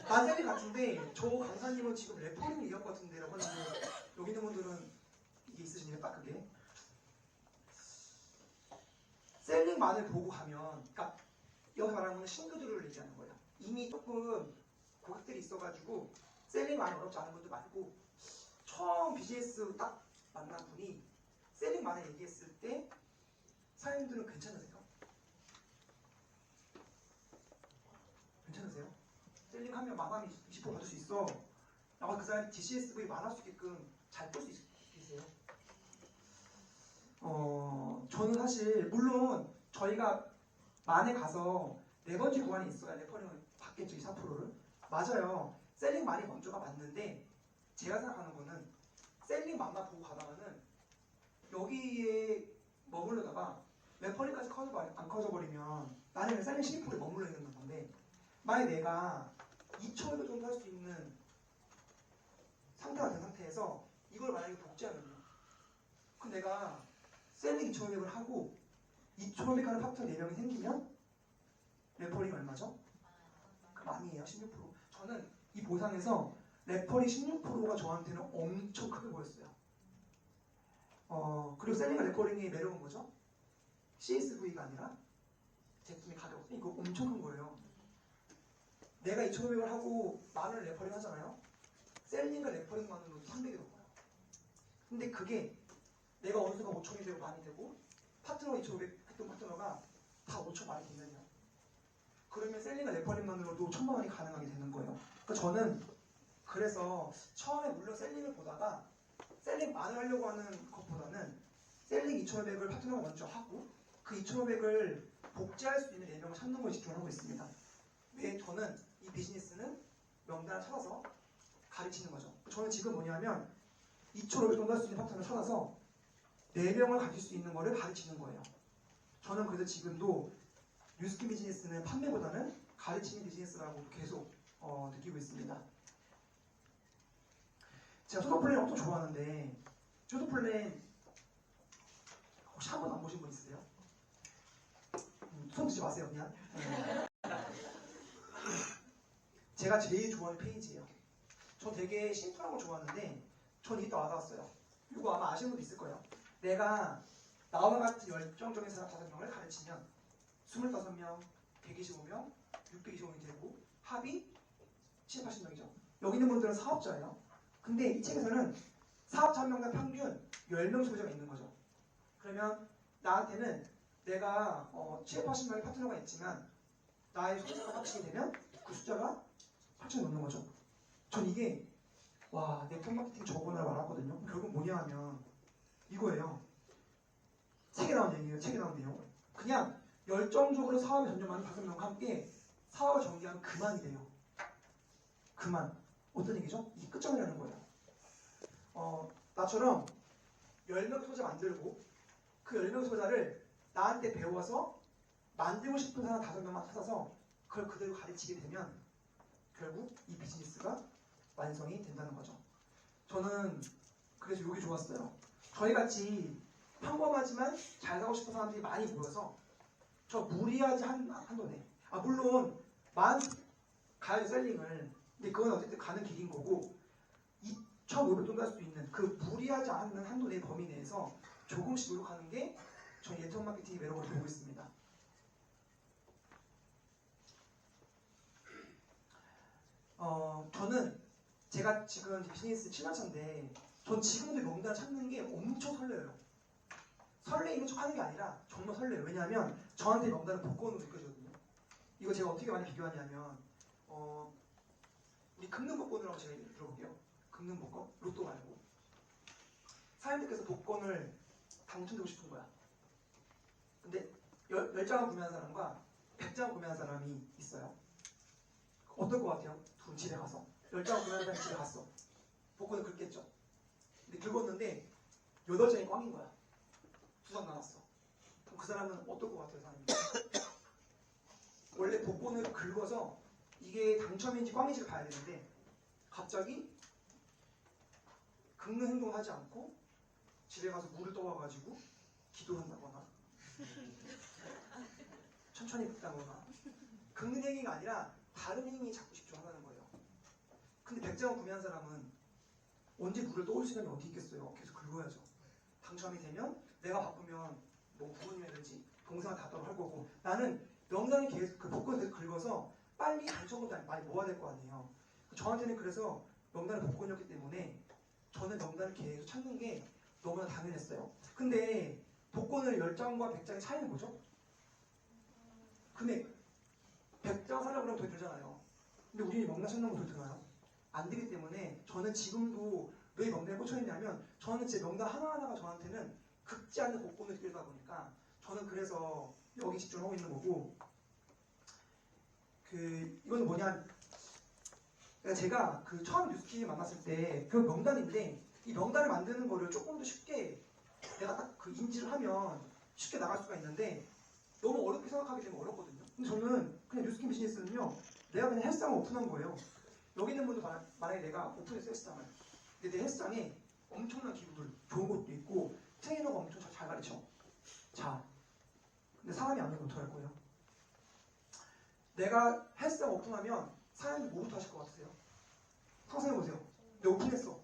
난 셀링 같은데 저 강사님은 지금 레퍼링 얘기할 것 같은데 라고 하는데 여기 있는 분들은 이게 있으시네요. 딱 그게 셀링만을 보고 가면 그러니까 여기서 말하는 건 신규들을 얘기하는 거예요. 이미 조금 고객들이 있어가지고 셀링 많이 어렵지 않은 분도 많고 처음 비즈니스 딱 만난 분이 셀링 많이 얘기했을 때 사장님들은 괜찮으세요? 괜찮으세요? 셀링하면 만원 20% 받을 수 있어. 라고 그 사람이 DCSV 만할 수 있게끔 잘 끌 수 있으세요? 저는 사실 물론 저희가 만에 가서 네 번째 구간이 있어야 레퍼링을 받겠죠. 24%를. 맞아요. 셀링 많이 먼저가 맞는데 제가 생각하는 거는 셀링 만만 보고 가다가는 여기에 머물러다가 레퍼링까지 안 커져버리면 나는 셀링 12%에 머물러 있는 건데 만약 내가 2,000원 정도 할 수 있는 상태가 된 상태에서 이걸 만약에 복제하면요. 그럼 내가 셀링 2,500을 하고 2,500 하는 파트너 4명이 생기면 레퍼링 얼마죠? 그 만이에요. 16%. 저는 이 보상에서 레퍼링 16%가 저한테는 엄청 크게 보였어요. 그리고 셀링과 레퍼링의 매력은 뭐죠? CSV가 아니라 제품의 가격. 이거 엄청 큰 거예요. 내가 2,500을 하고 만원을 레퍼링 하잖아요. 셀링과 레퍼링만으로도 300이 넘어요. 근데 그게 내가 어느 순간 5,000이 되고 만이 되고 파트너가 2,500 했던 파트너가 다 5,000 만이 되면요. 그러면 셀링과 레퍼링만으로도 1,000만 원이 가능하게 되는 거예요. 그러니까 저는 그래서 처음에 물론 셀링을 보다가 셀링 만을 하려고 하는 것보다는 셀링 2,500을 파트너가 먼저 하고 그 2,500을 복제할 수 있는 4명을 찾는 거에 집중을 하고 있습니다. 왜 저는 이 비즈니스는 명단을 찾아서 가르치는 거죠. 저는 지금 뭐냐면 2,500 정도 할 수 있는 파트너를 찾아서 4명을 가질 수 있는 거를 가르치는 거예요. 저는 그래서 지금도 뉴스킨 비즈니스는 판매보다는 가르치는 비즈니스라고 계속 느끼고 있습니다. 제가 쇼도플랜 엄청 좋아하는데 쇼도플랜 혹시 한 번도 안 보신 분 있으세요? 손 드지 마세요 그냥. 제가 제일 좋아하는 페이지예요. 저 되게 심플한 거 좋아하는데 전 이게 또 와닿았어요. 이거 아마 아시는 분도 있을 거예요. 내가 나와 같은 열정적인 사람 5명을 가르치면 25명, 125명, 625명이 되고 합이 7, 80명이죠. 여기 있는 분들은 사업자예요. 근데 이 책에서는 사업자 한 명당 평균 10명 소비자가 있는 거죠. 그러면 나한테는 내가 7, 80명의 파트너가 있지만 나의 소비자가 합치게 되면 그 숫자가 8,000이 넘는 거죠. 전 이게 와, 네트워크 마케팅 저번에 말았거든요. 결국 뭐냐 하면 이거예요. 책에 나온 얘기예요. 책에 나온 내용. 그냥 열정적으로 사업에 전념하는 5명과 함께 사업을 전개하면 그만이 돼요. 그만. 어떤 얘기죠? 이 끝장이라는 거예요. 나처럼 10명 소자 만들고 그 10명 소자를 나한테 배워서 만들고 싶은 사람 5명만 찾아서 그걸 그대로 가르치게 되면 결국 이 비즈니스가 완성이 된다는 거죠. 저는 그래서 이게 좋았어요. 저희같이 평범하지만 잘 사고 싶은 사람들이 많이 모여서 저 무리하지 한도네. 물론 가야죠 셀링을. 근데 그건 어쨌든 가는 길인 거고 2,500돈 갈 수도 있는 그 무리하지 않는 한도 내 범위 내에서 조금씩 노력하는 게 저희 네트워크 마케팅의 매력으로 보고 있습니다. 저는 제가 지금 비즈니스 7년차인데 전 지금도 명단을 찾는 게 엄청 설레요. 설레이는 척 하는 게 아니라 정말 설레요. 왜냐하면 저한테 명단은 복권으로 느껴지거든요. 이거 제가 어떻게 많이 비교하냐면 우리 긁는 복권이라고 제가 얘기 들어볼게요. 긁는 복권? 로또 말고 사장님께서 복권을 당첨되고 싶은 거야. 근데 10장을 구매한 사람과 100장을 구매한 사람이 있어요. 어떨 것 같아요? 둘 집에 가서 10장을 구매한 사람이 집에 갔어. 복권을 긁겠죠. 근데 긁었는데 8장이 꽝인 거야. 2장 나왔어. 그럼 그 사람은 어떨 것 같아요? 사람이? 원래 복권을 긁어서 이게 당첨인지 꽝인지를 봐야 되는데 갑자기 긁는 행동을 하지 않고 집에 가서 물을 떠와가지고 기도한다거나 천천히 긁다거나 긁는 행위가 아니라 다른 행위에 자꾸 집중하는 거예요. 근데 100장을 구매한 사람은 언제 물을 떠올 시간이 어디 있겠어요? 계속 긁어야죠. 당첨이 되면 내가 바쁘면 뭐 부모님이라든지 동생한테 답답을 할 거고 나는 명단을 계속 그 복권을 긁어서 빨리 당첨금도 많이 모아야 될 거 아니에요. 저한테는 그래서 명단은 복권이었기 때문에 저는 명단을 계속 찾는 게 너무나 당연했어요. 근데 복권을 10장과 100장의 차이는 뭐죠? 금액. 100장 사려고 그러면 돈 들잖아요. 근데 우리 명단 찾는 건 돈 드나요? 안 되기 때문에 저는 지금도 왜 명단에 꽂혀있냐면 저는 제 명단 하나하나가 저한테는 긁지 않는 복권을 끌다 보니까 저는 그래서 여기 집중하고 있는 거고 이거는 뭐냐 그러니까 제가 처음 뉴스키즈 만났을 때 그 명단인데 이 명단을 만드는 거를 조금 더 쉽게 내가 딱 인지를 하면 쉽게 나갈 수가 있는데 너무 어렵게 생각하게 되면 어렵거든요. 근데 저는 그냥 뉴스킨 비즈니스는요 내가 그냥 헬스장을 오픈한 거예요. 여기 있는 분들 만약에 내가 오픈했어 헬스장을 근데 내 헬스장에 엄청난 기구들 좋은 것도 있고 트레이너가 엄청 잘 가르쳐. 자 근데 사람이 안 오면 어떡할 거예요? 내가 헬스장 오픈하면 사장님 뭐부터 하실 것 같으세요? 상상해보세요. 내가 오픈했어.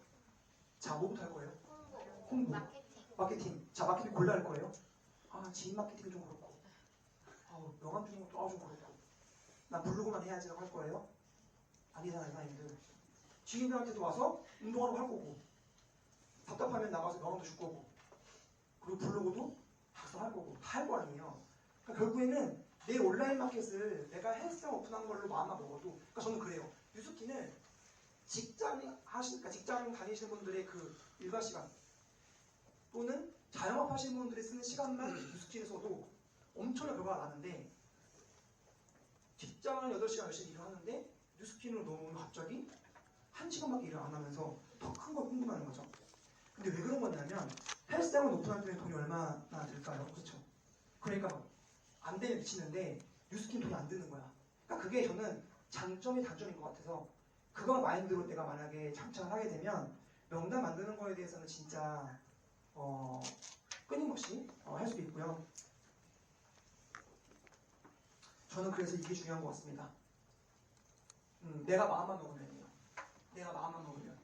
자 뭐부터 할 거예요? 홍보. 마케팅. 자 마케팅 골라 할 거예요? 지인 마케팅 좀 그렇고 명함 주는 것도 좀 그렇고 나 블로그만 해야지라고 할 거예요? 아니잖아요 사장님들. 지인들한테도 와서 운동하라고 할 거고 답답하면 나가서 명함도 줄 거고 그리고 블로그도 작성할 거고 다 할 거 아니에요. 그러니까 결국에는 내 온라인 마켓을 내가 헬스장 오픈한 걸로 마음만 먹어도 그러니까 저는 그래요. 뉴스키는 직장 다니시는 분들의 그 일과 시간 또는 자영업 하시는 분들이 쓰는 시간만 뉴스키에서도 엄청난 결과가 나는데 직장을 8시간 열심히 일을 하는데 뉴스키는 너무 갑자기 1시간밖에 일을 안 하면서 더 큰 걸 궁금하는 거죠. 근데 왜 그런 거냐면 헬스장을 오픈할 때는 돈이 얼마나 들까요? 그렇죠? 그러니까 안 되면 미치는데 뉴스킨 돈이 안 드는 거야. 그러니까 그게 저는 장점이 단점인 것 같아서 그거 마인드로 내가 만약에 장착을 하게 되면 명단 만드는 거에 대해서는 진짜 끊임없이 할 수 있고요. 저는 그래서 이게 중요한 것 같습니다. 내가 마음만 먹으면요. 내가 마음만 먹으면.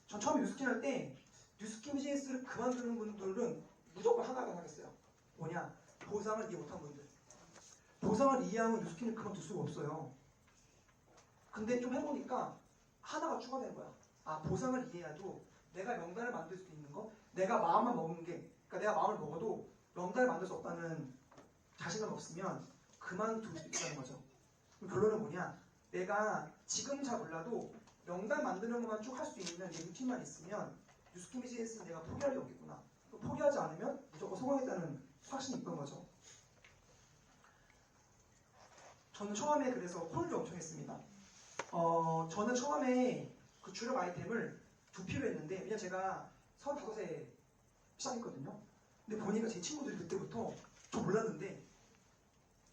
전 처음에 뉴스킨 할 때 뉴스킨 비즈니스를 그만두는 분들은 무조건 하나가 하겠어요. 뭐냐? 보상을 이해 못한 분들. 보상을 이해하면 뉴스킨을 그만둘 수가 없어요. 근데 좀 해보니까 하나가 추가된 거야. 보상을 이해해도 내가 명단을 만들 수 있는 거, 내가 마음만 먹는 게, 그러니까 내가 마음을 먹어도 명단을 만들 수 없다는 자신감 없으면 그만둘 수 있다는 거죠. 그럼 결론은 뭐냐? 내가 지금 잘 몰라도 명단 만드는 것만 쭉 할 수 있는 내 루틴만 있으면 뉴스킨 비즈니스는 내가 포기할 리 없겠구나. 또 포기하지 않으면 무조건 성공했다는 확신이 있던 거죠. 저는 처음에 그래서 콜도 엄청 했습니다. 저는 처음에 그 주력 아이템을 두피로 했는데 왜냐면 제가 35세 시작했거든요. 근데 보니까 제 친구들이 그때부터 저 몰랐는데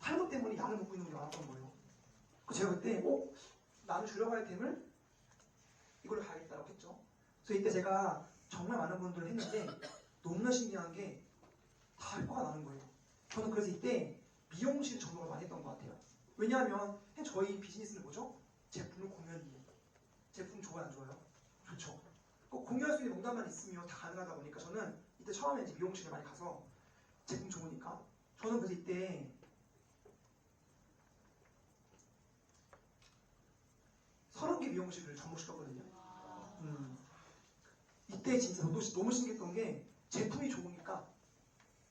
탈모 때문에 약을 먹고 있는 게 많았던 거예요. 제가 그때 나는 주력 아이템을 이걸로 가야겠다고 했죠. 그래서 이때 제가 정말 많은 분들을 했는데 너무나 신기한 게 다 효과가 나는 거예요. 저는 그래서 이때 미용실 전공을 많이 했던 것 같아요. 왜냐하면 저희 비즈니스는 뭐죠? 제품을 공유하기. 제품 좋아요, 안 좋아요? 좋죠. 꼭 공유할 수 있는 명단만 있으면 다 가능하다 보니까 저는 이때 처음에 이제 미용실에 많이 가서 제품 좋으니까 저는 그래서 이때 30개 미용실을 접목시켰거든요. 이때 진짜 너무 신기했던 게 제품이 좋으니까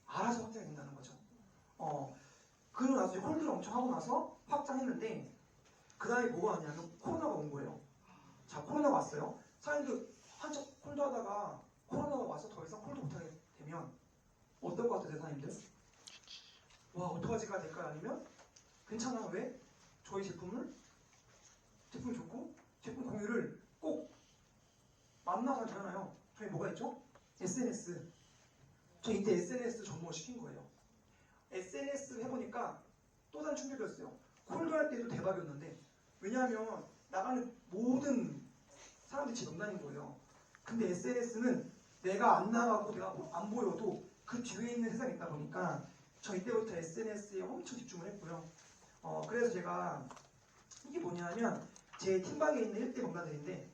알아서 확장이 된다는 거죠. 그러고 나서 콜드를 엄청 하고 나서 확장했는데 그 다음에 뭐가 왔냐면 코로나가 온 거예요. 자, 코로나가 왔어요. 사람들 한참 콜드 하다가 코로나가 와서 더 이상 콜드 못하게 되면 어떨 것 같아요, 사장님들? 와, 어떡하지가 될까요? 아니면 괜찮아, 왜? 저희 제품이 좋고 제품 공유를 꼭 만나서 하잖아요. 저희 뭐가 있죠? SNS. 저 이때 SNS 전공을 시킨 거예요. SNS 해보니까 또 다른 충격이었어요. 콜드 할 때도 대박이었는데 왜냐하면 나가는 모든 사람들이 제 명단인 거예요. 근데 SNS는 내가 안 나가고 내가 안 보여도 그 뒤에 있는 세상이 있다 보니까 저 이때부터 SNS에 엄청 집중을 했고요. 그래서 제가 이게 뭐냐면 제 팀방에 있는 1대 명단들인데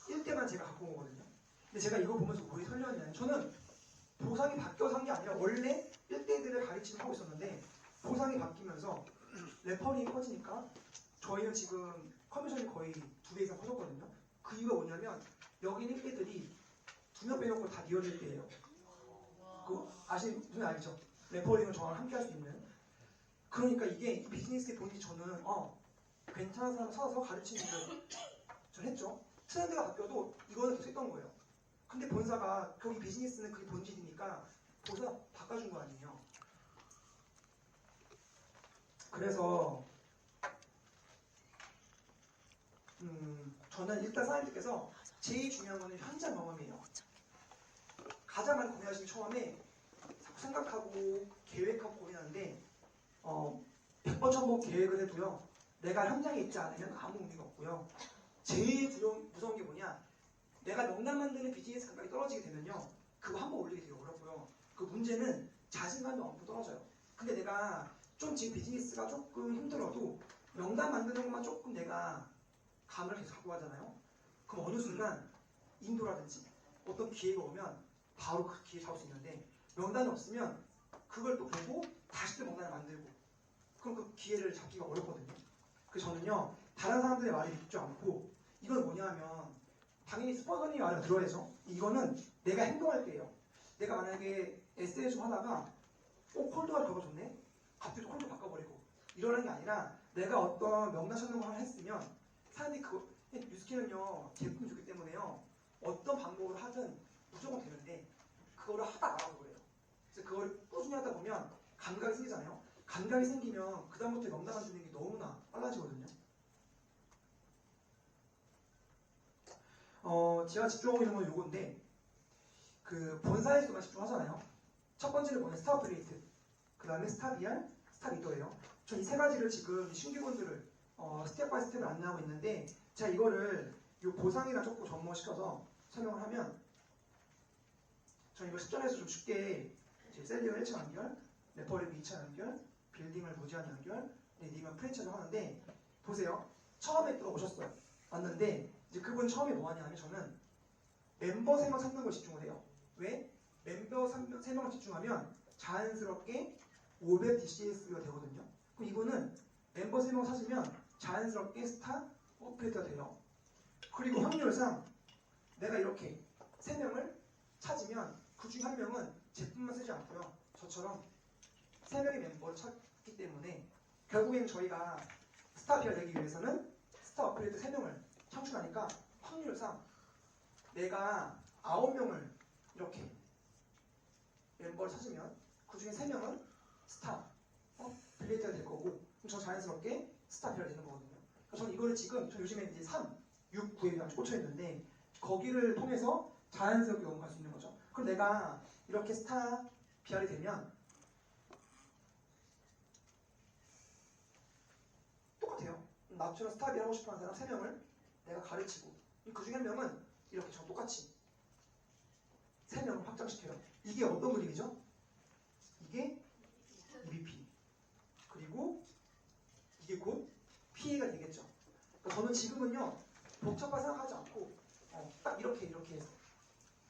1대만 제가 갖고 온 거거든요. 근데 제가 이거 보면서 뭐에 설레었냐면 저는 보상이 바뀌어서 한 게 아니라 원래 1대들을 가르치는 하고 있었는데 보상이 바뀌면서 레퍼링이 커지니까 저희는 지금 커미션이 거의 2배 이상 커졌거든요. 그 이유가 뭐냐면 여기 있는 1대들이 2명 빼놓고 다 리얼 1대예요. 그 아시는 분 알죠? 레퍼링을 저랑 함께 할 수 있는. 그러니까 이게 이 비즈니스의 본질이 저는 괜찮은 사람 찾아서 가르치는 걸 전 했죠. 트렌드가 바뀌어도 이거는 계속 했던 거예요. 근데 본사가 거기 비즈니스는 그게 본질이니까 본사 바꿔준 거 아니에요. 그래서 저는 일단 사장님들께서 제일 중요한 거는 현장 경험이에요. 가장 많이 고민하시는 처음에 생각하고 계획하고 고민하는데 100번 1000번 계획을 해도요. 내가 현장에 있지 않으면 아무 의미가 없고요. 제일 무서운 게 뭐냐? 내가 명단 만드는 비즈니스 감각이 떨어지게 되면요. 그거 한번 올리기 되게 어렵고요. 그 문제는 자신감이 엄청 떨어져요. 근데 내가 좀 지금 비즈니스가 조금 힘들어도 명단 만드는 것만 조금 내가 감을 계속 갖고 가잖아요. 그럼 어느 순간 인도라든지 어떤 기회가 오면 바로 그 기회 잡을 수 있는데 명단이 없으면 그걸 또 보고 다시 또 명단을 만들고 그럼 그 기회를 잡기가 어렵거든요. 그래서 저는요. 다른 사람들의 말을 믿지 않고 이건 뭐냐면 당연히 스폰서님 말을 들어야죠. 이거는 내가 행동할 때예요. 내가 만약에 SNS 좀 하다가 콜드가 더 좋네? 갑자기 콜드 바꿔버리고 이러는 게 아니라 내가 어떤 명단 찾는 걸 했으면 사람들이 그거 뉴스키는요 제품이 좋기 때문에요 어떤 방법으로 하든 무조건 되는데 그거를 하다 말아서 그래요. 그래서 그걸 꾸준히 하다 보면 감각이 생기잖아요. 감각이 생기면 그 다음부터 명단 만드는 게 너무나 빨라지거든요. 제가 집중하고 있는 건 요건데 그 본사에서만 집중하잖아요. 첫 번째는 뭐냐 스타 어플레이트 그 다음에 스타 BR, 스타 리더예요. 전 이 세 가지를 지금 신규분들을 스텝 바이 스텝을 안내하고 있는데 제가 이거를 요 보상이랑 조금 접목시켜서 설명을 하면 전 이거 실전에서 좀 쉽게 셀링을 1차 연결, 레퍼링 2차 연결, 빌딩을 무제한 연결, 리딩을 프랜차이즈 하는데 보세요. 처음에 또 오셨어요. 왔는데 이제 그분 처음에 뭐 하냐 면 저는 멤버 3명 찾는 걸 집중을 해요. 왜? 멤버 3명을 집중하면 자연스럽게 500 DCS가 되거든요. 그럼 이거는 멤버 3명 찾으면 자연스럽게 스타 오퍼레이터가 돼요. 그리고 확률상 내가 이렇게 3명을 찾으면 그 중에 1명은 제품만 쓰지 않고요. 저처럼 3명의 멤버를 찾기 때문에 결국에는 저희가 스타 비가 되기 위해서는 스타 오퍼레이터 3명을 창출하니까 확률상 내가 9명을 이렇게 멤버를 찾으면 그 중에 3명은 스타 빌리트가 될 거고 그럼 저 자연스럽게 스타 빌리가 되는 거거든요. 그래서 저는 이거를 지금 저 요즘에 이제 3, 6, 9에 아주 꽂혀 있는데 거기를 통해서 자연스럽게 넘어갈 수 있는 거죠. 그럼 내가 이렇게 스타 BR이 되면 똑같아요. 나처럼 스타 BR 하고 싶어하는 사람 3명을 내가 가르치고 그 중에 1명은 이렇게 저 똑같이 3명을 확장시켜요. 이게 어떤 그림이죠? 이게 EBP 그리고 이게 곧 PA가 되겠죠. 그러니까 저는 지금은요 복잡하게 생각하지 않고 딱 이렇게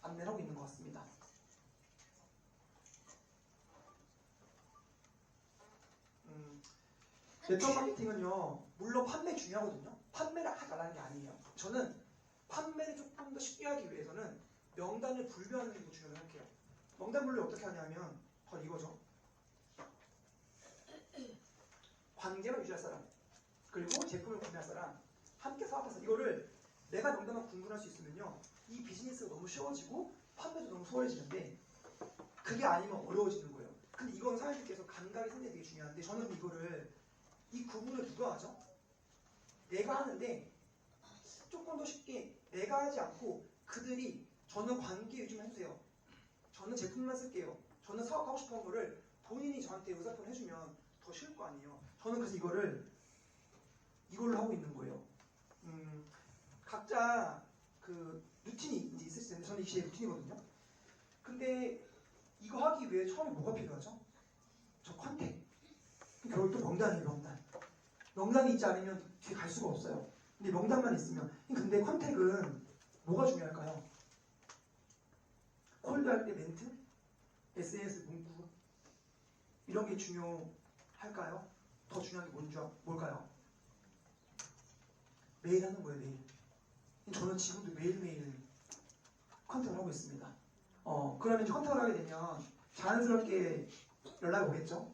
안내를 하고 있는 것 같습니다. 네트워크 마케팅은요 물론 판매 중요하거든요. 판매를 하지 말라는 게 아니에요. 저는 판매를 조금 더 쉽게 하기 위해서는 명단을 분류하는 게 더 중요하다고 생각해요. 명단 분류 어떻게 하냐면 바로 이거죠. 관계만 유지할 사람 그리고 제품을 구매할 사람 함께 사업할 사람 이거를 내가 명단만 구분할 수 있으면요 이 비즈니스가 너무 쉬워지고 판매도 너무 수월해지는데 그게 아니면 어려워지는 거예요. 근데 이건 사회자께서 감각이 상당히 되게 중요한데 저는 이거를 이 구분을 누가 하죠? 내가 하는데 조금 더 쉽게 내가 하지 않고 그들이 저는 관계 유지만 해주세요. 저는 제품만 쓸게요. 저는 사업하고 싶은 거를 본인이 저한테 의사표를 해주면 더 쉬울 거 아니에요. 저는 그래서 이걸로 하고 있는 거예요. 각자 그 루틴이 이제 있을 텐데 저는 이게 제 루틴이거든요. 근데 이거 하기 위해 처음에 뭐가 필요하죠? 저 컨택. 결국 또 명단이에요, 명단. 명단이 있지 않으면 뒤에 갈 수가 없어요. 근데 명단만 있으면. 근데 컨택은 뭐가 중요할까요? 콜드할 때 멘트? SNS 문구? 이런 게 중요할까요? 더 중요한 게 뭘까요? 매일 하는 거예요, 매일. 저는 지금도 매일매일 컨택을 하고 있습니다. 그러면 이제 컨택을 하게 되면 자연스럽게 연락이 오겠죠?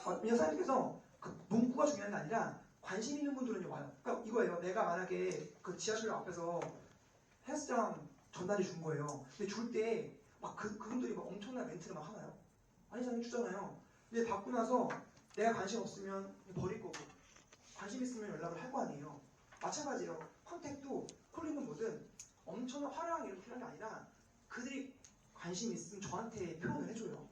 왜냐면 사장님께서 그 문구가 중요한 게 아니라 관심 있는 분들은 와요. 그러니까 이거예요. 내가 만약에 그 지하철역 앞에서 헬스장 전단지 준 거예요. 근데 줄 때 막 그분들이 막 엄청난 멘트를 막 하나요? 아니, 사장님 주잖아요. 근데 받고 나서 내가 관심 없으면 버릴 거고 관심 있으면 연락을 할 거 아니에요. 마찬가지예요. 컨택도 콜링은 뭐든 엄청난 화려한 이런 필요한 게 아니라 그들이 관심 있으면 저한테 표현을 해줘요.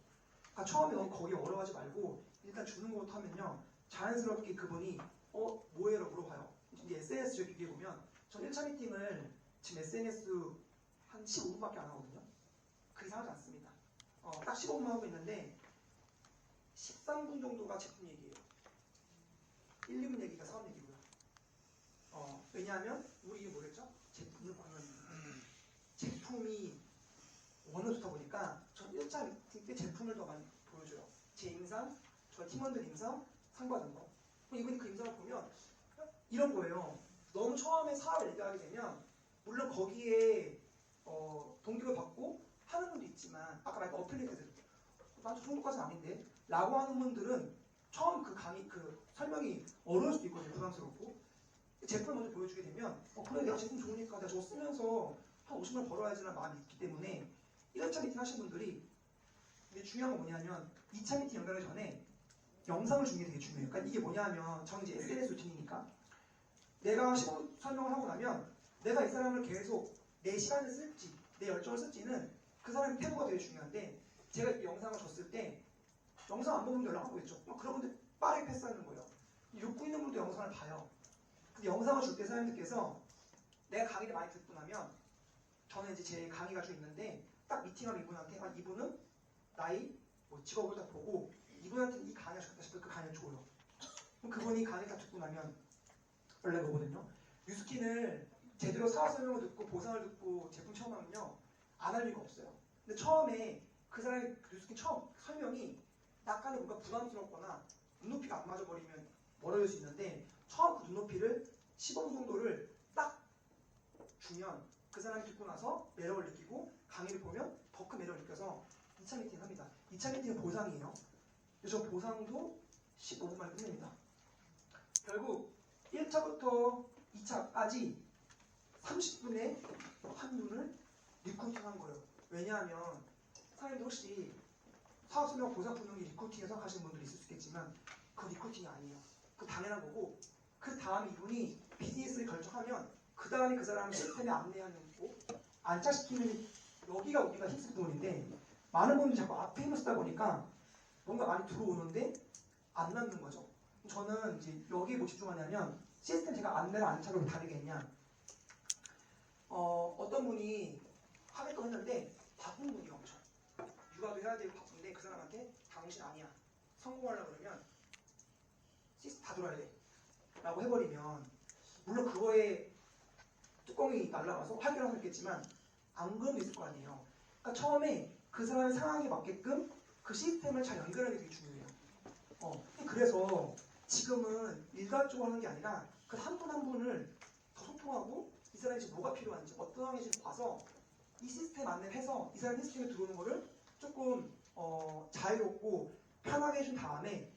그러니까 처음에 너무 거기 어려워하지 말고 일단 주는 것부터 하면요. 자연스럽게 그분이 뭐해라고 물어봐요. 이제 SNS 비교해 보면 전 1차 미팅을 지금 SNS 한 15분밖에 안 하거든요. 그 이상 하지 않습니다. 딱 15분만 하고 있는데 13분 정도가 제품 얘기예요. 1, 2분 얘기가 사업 얘기고요. 왜냐하면 우리 이게 뭐랬죠? 제품을 보면 제품이 워낙 좋다 보니까 전 1차 미팅 때 제품을 더 많이 보여줘요. 제 임상, 저희 팀원들 임상, 상 받은 거. 이분이 그 임상을 보면 이런 거예요. 너무 처음에 사업을 얘기하게 되면 물론 거기에 동기를 받고 하는 분도 있지만 아까 말한 어플리케이션 난 저 정도까지는 아닌데 라고 하는 분들은 처음 그 강의 그 설명이 어려울 수도 있거든요. 부담스럽고 제품을 먼저 보여주게 되면 그래 내가 제품 좋으니까 내가 저거 쓰면서 한 50만 벌어야지라는 마음이 있기 때문에 1차 미팅 하신 분들이 근데 중요한 건 뭐냐면 2차 미팅 연결하기 전에 영상을 주는 게 되게 중요해요. 그러니까 이게 뭐냐면 저는 이제 SNS 루틴이니까 내가 시범 설명을 하고 나면 내가 이 사람을 계속 내 시간을 쓸지 내 열정을 쓸지는 그 사람의 태도가 되게 중요한데 제가 이 영상을 줬을 때 영상 안 보는 분들 연락 안 오겠죠. 그런 분들 빠르게 패스하는 거예요. 욕구 있는 분도 영상을 봐요. 근데 영상을 줄 때 사장님들께서 내가 강의를 많이 듣고 나면 저는 이제 제 강의가 좀 있는데 딱 미팅하면 이분한테 이분은 나이 뭐 직업을 다 보고 이분한테는 이 강의가 좋다 싶을 그 강의를 줘요. 그럼 그분이 강의 다 듣고 나면 연락이 오거든요. 뉴스킨을 제대로 사업 설명을 듣고 보상을 듣고 제품 체험하면요 안 할 리가 없어요. 근데 처음에 그 사람의 뉴스킨 처음 설명이 약간의 뭔가 부담스럽거나 눈높이가 안 맞아버리면 멀어질 수 있는데 처음 그 눈높이를 15분 정도를 딱 주면 그 사람이 듣고 나서 매력을 느끼고 강의를 보면 더 큰 매력을 느껴서 2차 미팅 합니다. 2차 미팅은 보상이에요. 그래서 보상도 15분 만에 끝냅니다. 결국 1차부터 2차까지 30분에 한 분을 리크루팅한 거예요. 왜냐하면 사장님도 혹시 사업설명 보상 분명히 리크루팅에 생각하시는 분들이 있을 수 있겠지만 그 리크루팅이 아니에요. 그 당연한 거고 그 다음 이분이 비즈니스를 결정하면 그 다음에 그 사람을 시스템에 안내하는 거고 안착시키는 여기가 우리가 힘쓸 부분인데 많은 분들이 자꾸 앞에 힘을 쓰다 보니까 뭔가 많이 들어오는데 안 남는 거죠. 저는 이제 여기에 뭐 집중하냐면 시스템 제가 안내를 안착을 왜 다르게 했냐 어떤 분이 하겠다고 했는데 바쁜 분이 엄청 육아도 해야 되고 바쁜데 그 사람한테 당신 아니야 성공하려고 그러면 시스템 다 들어야 돼 라고 해버리면 물론 그거에 뚜껑이 날라가서 해결할 수 있겠지만 안 그런 게 있을 거 아니에요. 그러니까 처음에 그 사람의 상황에 맞게끔 그 시스템을 잘 연결하는 게 되게 중요해요. 그래서 지금은 일괄적으로 하는 게 아니라 그 한 분 한 분을 더 소통하고 이 사람이 지금 뭐가 필요한지 어떤 상황인지 봐서 이 시스템 안내를 해서 이 사람 시스템에 들어오는 거를 조금 자유롭고 편하게 해준 다음에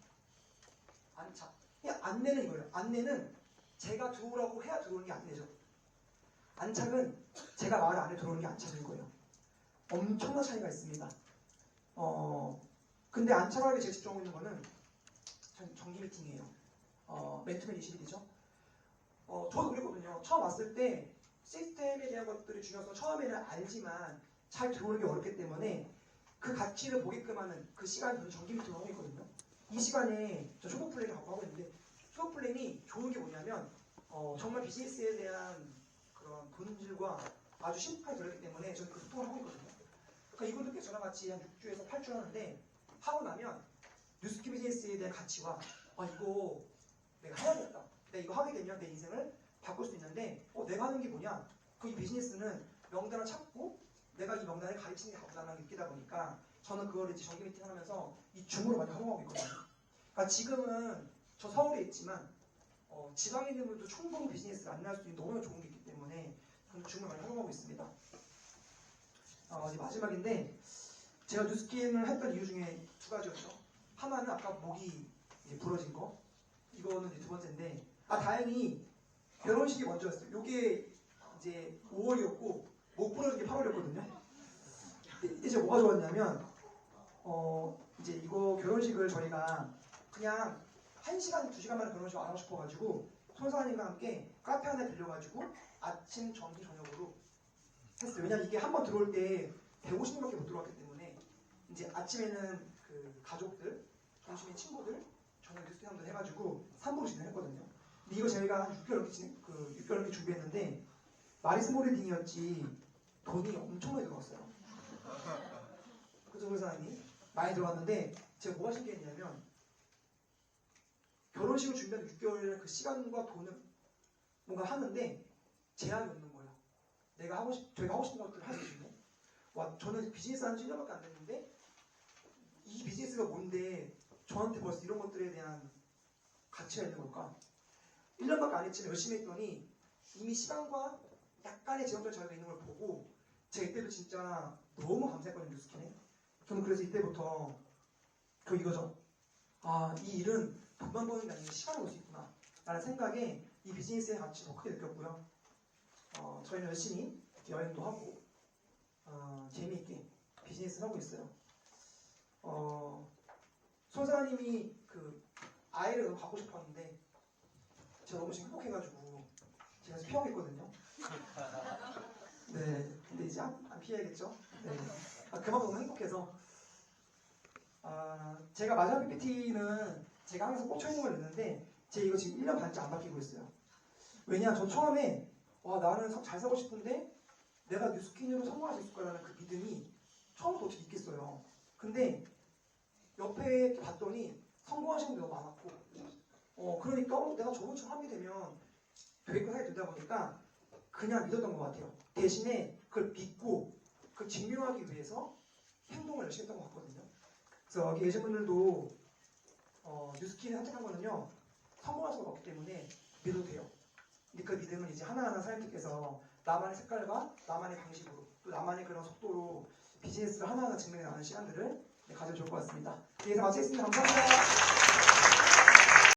안착. 안내는 이거예요. 안내는 제가 들어오라고 해야 들어오는 게 안내죠. 안착은 제가 말 안 해 들어오는 게 안착인 거예요. 엄청난 차이가 있습니다. 근데 안착하게 제일 집중하고 있는 거는 정기 미팅이에요. 맨투맨 20일이죠. 저도 그랬거든요. 처음 왔을 때 시스템에 대한 것들이 중요해서 처음에는 알지만 잘 들어오는 게 어렵기 때문에 그 가치를 보게끔 하는 그 시간에 저는 정기 미팅을 하고 있거든요. 이 시간에 저 쇼도 플랜을 갖고 하고 있는데 쇼도 플랜이 좋은 게 뭐냐면 정말 비즈니스에 대한 그런 본질과 아주 심각하게 들었기 때문에 저는 그 소통을 하고 있거든요. 그러니까 이분들께 저랑 같이 한 6주에서 8주 하는데 하고 나면 뉴스키 비즈니스에 대한 가치와 이거 내가 해야겠다. 내가 이거 하게 되면 내 인생을 바꿀 수 있는데 내가 하는 게 뭐냐? 그 이 비즈니스는 명단을 찾고 내가 이 명단을 가르치는 게 가보다는 느끼다 보니까 저는 그걸 이제 정기 미팅 하면서 이 줌으로 많이 활용하고 있거든요. 그러니까 지금은 저 서울에 있지만 지방에 있는 분도 충분히 비즈니스를 안내할 수 있는 너무나 좋은 게 있기 때문에 저는 줌을 많이 활용하고 있습니다. 이제 마지막인데 제가 뉴스킨을 했던 이유 중에 두 가지였죠. 하나는 아까 목이 이제 부러진 거. 이거는 이제 두 번째인데 다행히 결혼식이 먼저였어요. 요게 이제 5월이었고 목 부러진 게 8월이었거든요. 이제 뭐가 좋았냐면 이제 이거 결혼식을 저희가 그냥 1시간, 2시간 만에 결혼식 안 하고 싶어가지고 손사님과 함께 카페 하나 빌려가지고 아침, 점심, 저녁으로 했어요. 왜냐면 이게 한번 들어올 때 150명밖에 못 들어왔기 때문에 이제 아침에는 그 가족들, 점심에 친구들, 저녁 뉴스형들 해가지고 3부로 진행했거든요. 근데 이거 저희가 한 6개월 넘게 준비했는데 마리스 모리딩이었지 돈이 엄청 많이 들어갔어요. 그죠, 회사님? 많이 들어갔는데 제가 뭐가 신기했냐면 결혼식을 준비한 6개월이라는 그 시간과 돈을 뭔가 하는데 제한이 없는 거예요. 저희가 하고 싶은 것들을 할 수 있는. 저는 비즈니스 하는 1년밖에 안 됐는데 이 비즈니스가 뭔데 저한테 벌써 이런 것들에 대한 가치가 있는 걸까? 1년밖에 안 했지만 열심히 했더니 이미 시간과 약간의 지역적 자유가 있는 걸 보고 제가 이때도 진짜 너무 감사했거든요. 뉴스킨에. 저는 그래서 이때부터 이거죠. 이 일은 돈만 버는 게 아니라 시간을 벌 수 있구나 라는 생각에 이 비즈니스의 가치 더 크게 느꼈고요. 저희는 열심히 여행도 하고 재미있게 비즈니스를 하고 있어요. 손사님이 그 아이를 너무 갖고 싶었는데 제가 너무 지금 행복해가지고 제가 피하겠거든요. 네, 근데 이제 안 피해야겠죠. 네, 그만큼 너무 행복해서 제가 마지막 PPT는 제가 항상 꽂혀있는 걸 냈는데 제가 이거 지금 1년 반째 안 바뀌고 있어요. 왜냐, 전 처음에 나는 잘 사고 싶은데 내가 뉴스킨으로 성공할 수 있을 거라는 그 믿음이 처음부터 어떻게 있겠어요. 근데 옆에 봤더니 성공하시는 분이 너무 많았고 그러니까 내가 저번처럼 하게 되면 되게끔 하게 되다 보니까 그냥 믿었던 것 같아요. 대신에 그걸 믿고 그걸 증명하기 위해서 행동을 열심히 했던 것 같거든요. 그래서 여기 계신 분들도 뉴스킨을 선택한 거는요 성공할 수가 없기 때문에 믿어도 돼요. 근데 그 믿음은 이제 하나하나 사장님께서 나만의 색깔과 나만의 방식으로 또 나만의 그런 속도로 비즈니스를 하나하나 증명해 나가는 시간들을 가지면 좋을 것 같습니다. 여기서 마치겠습니다. 감사합니다.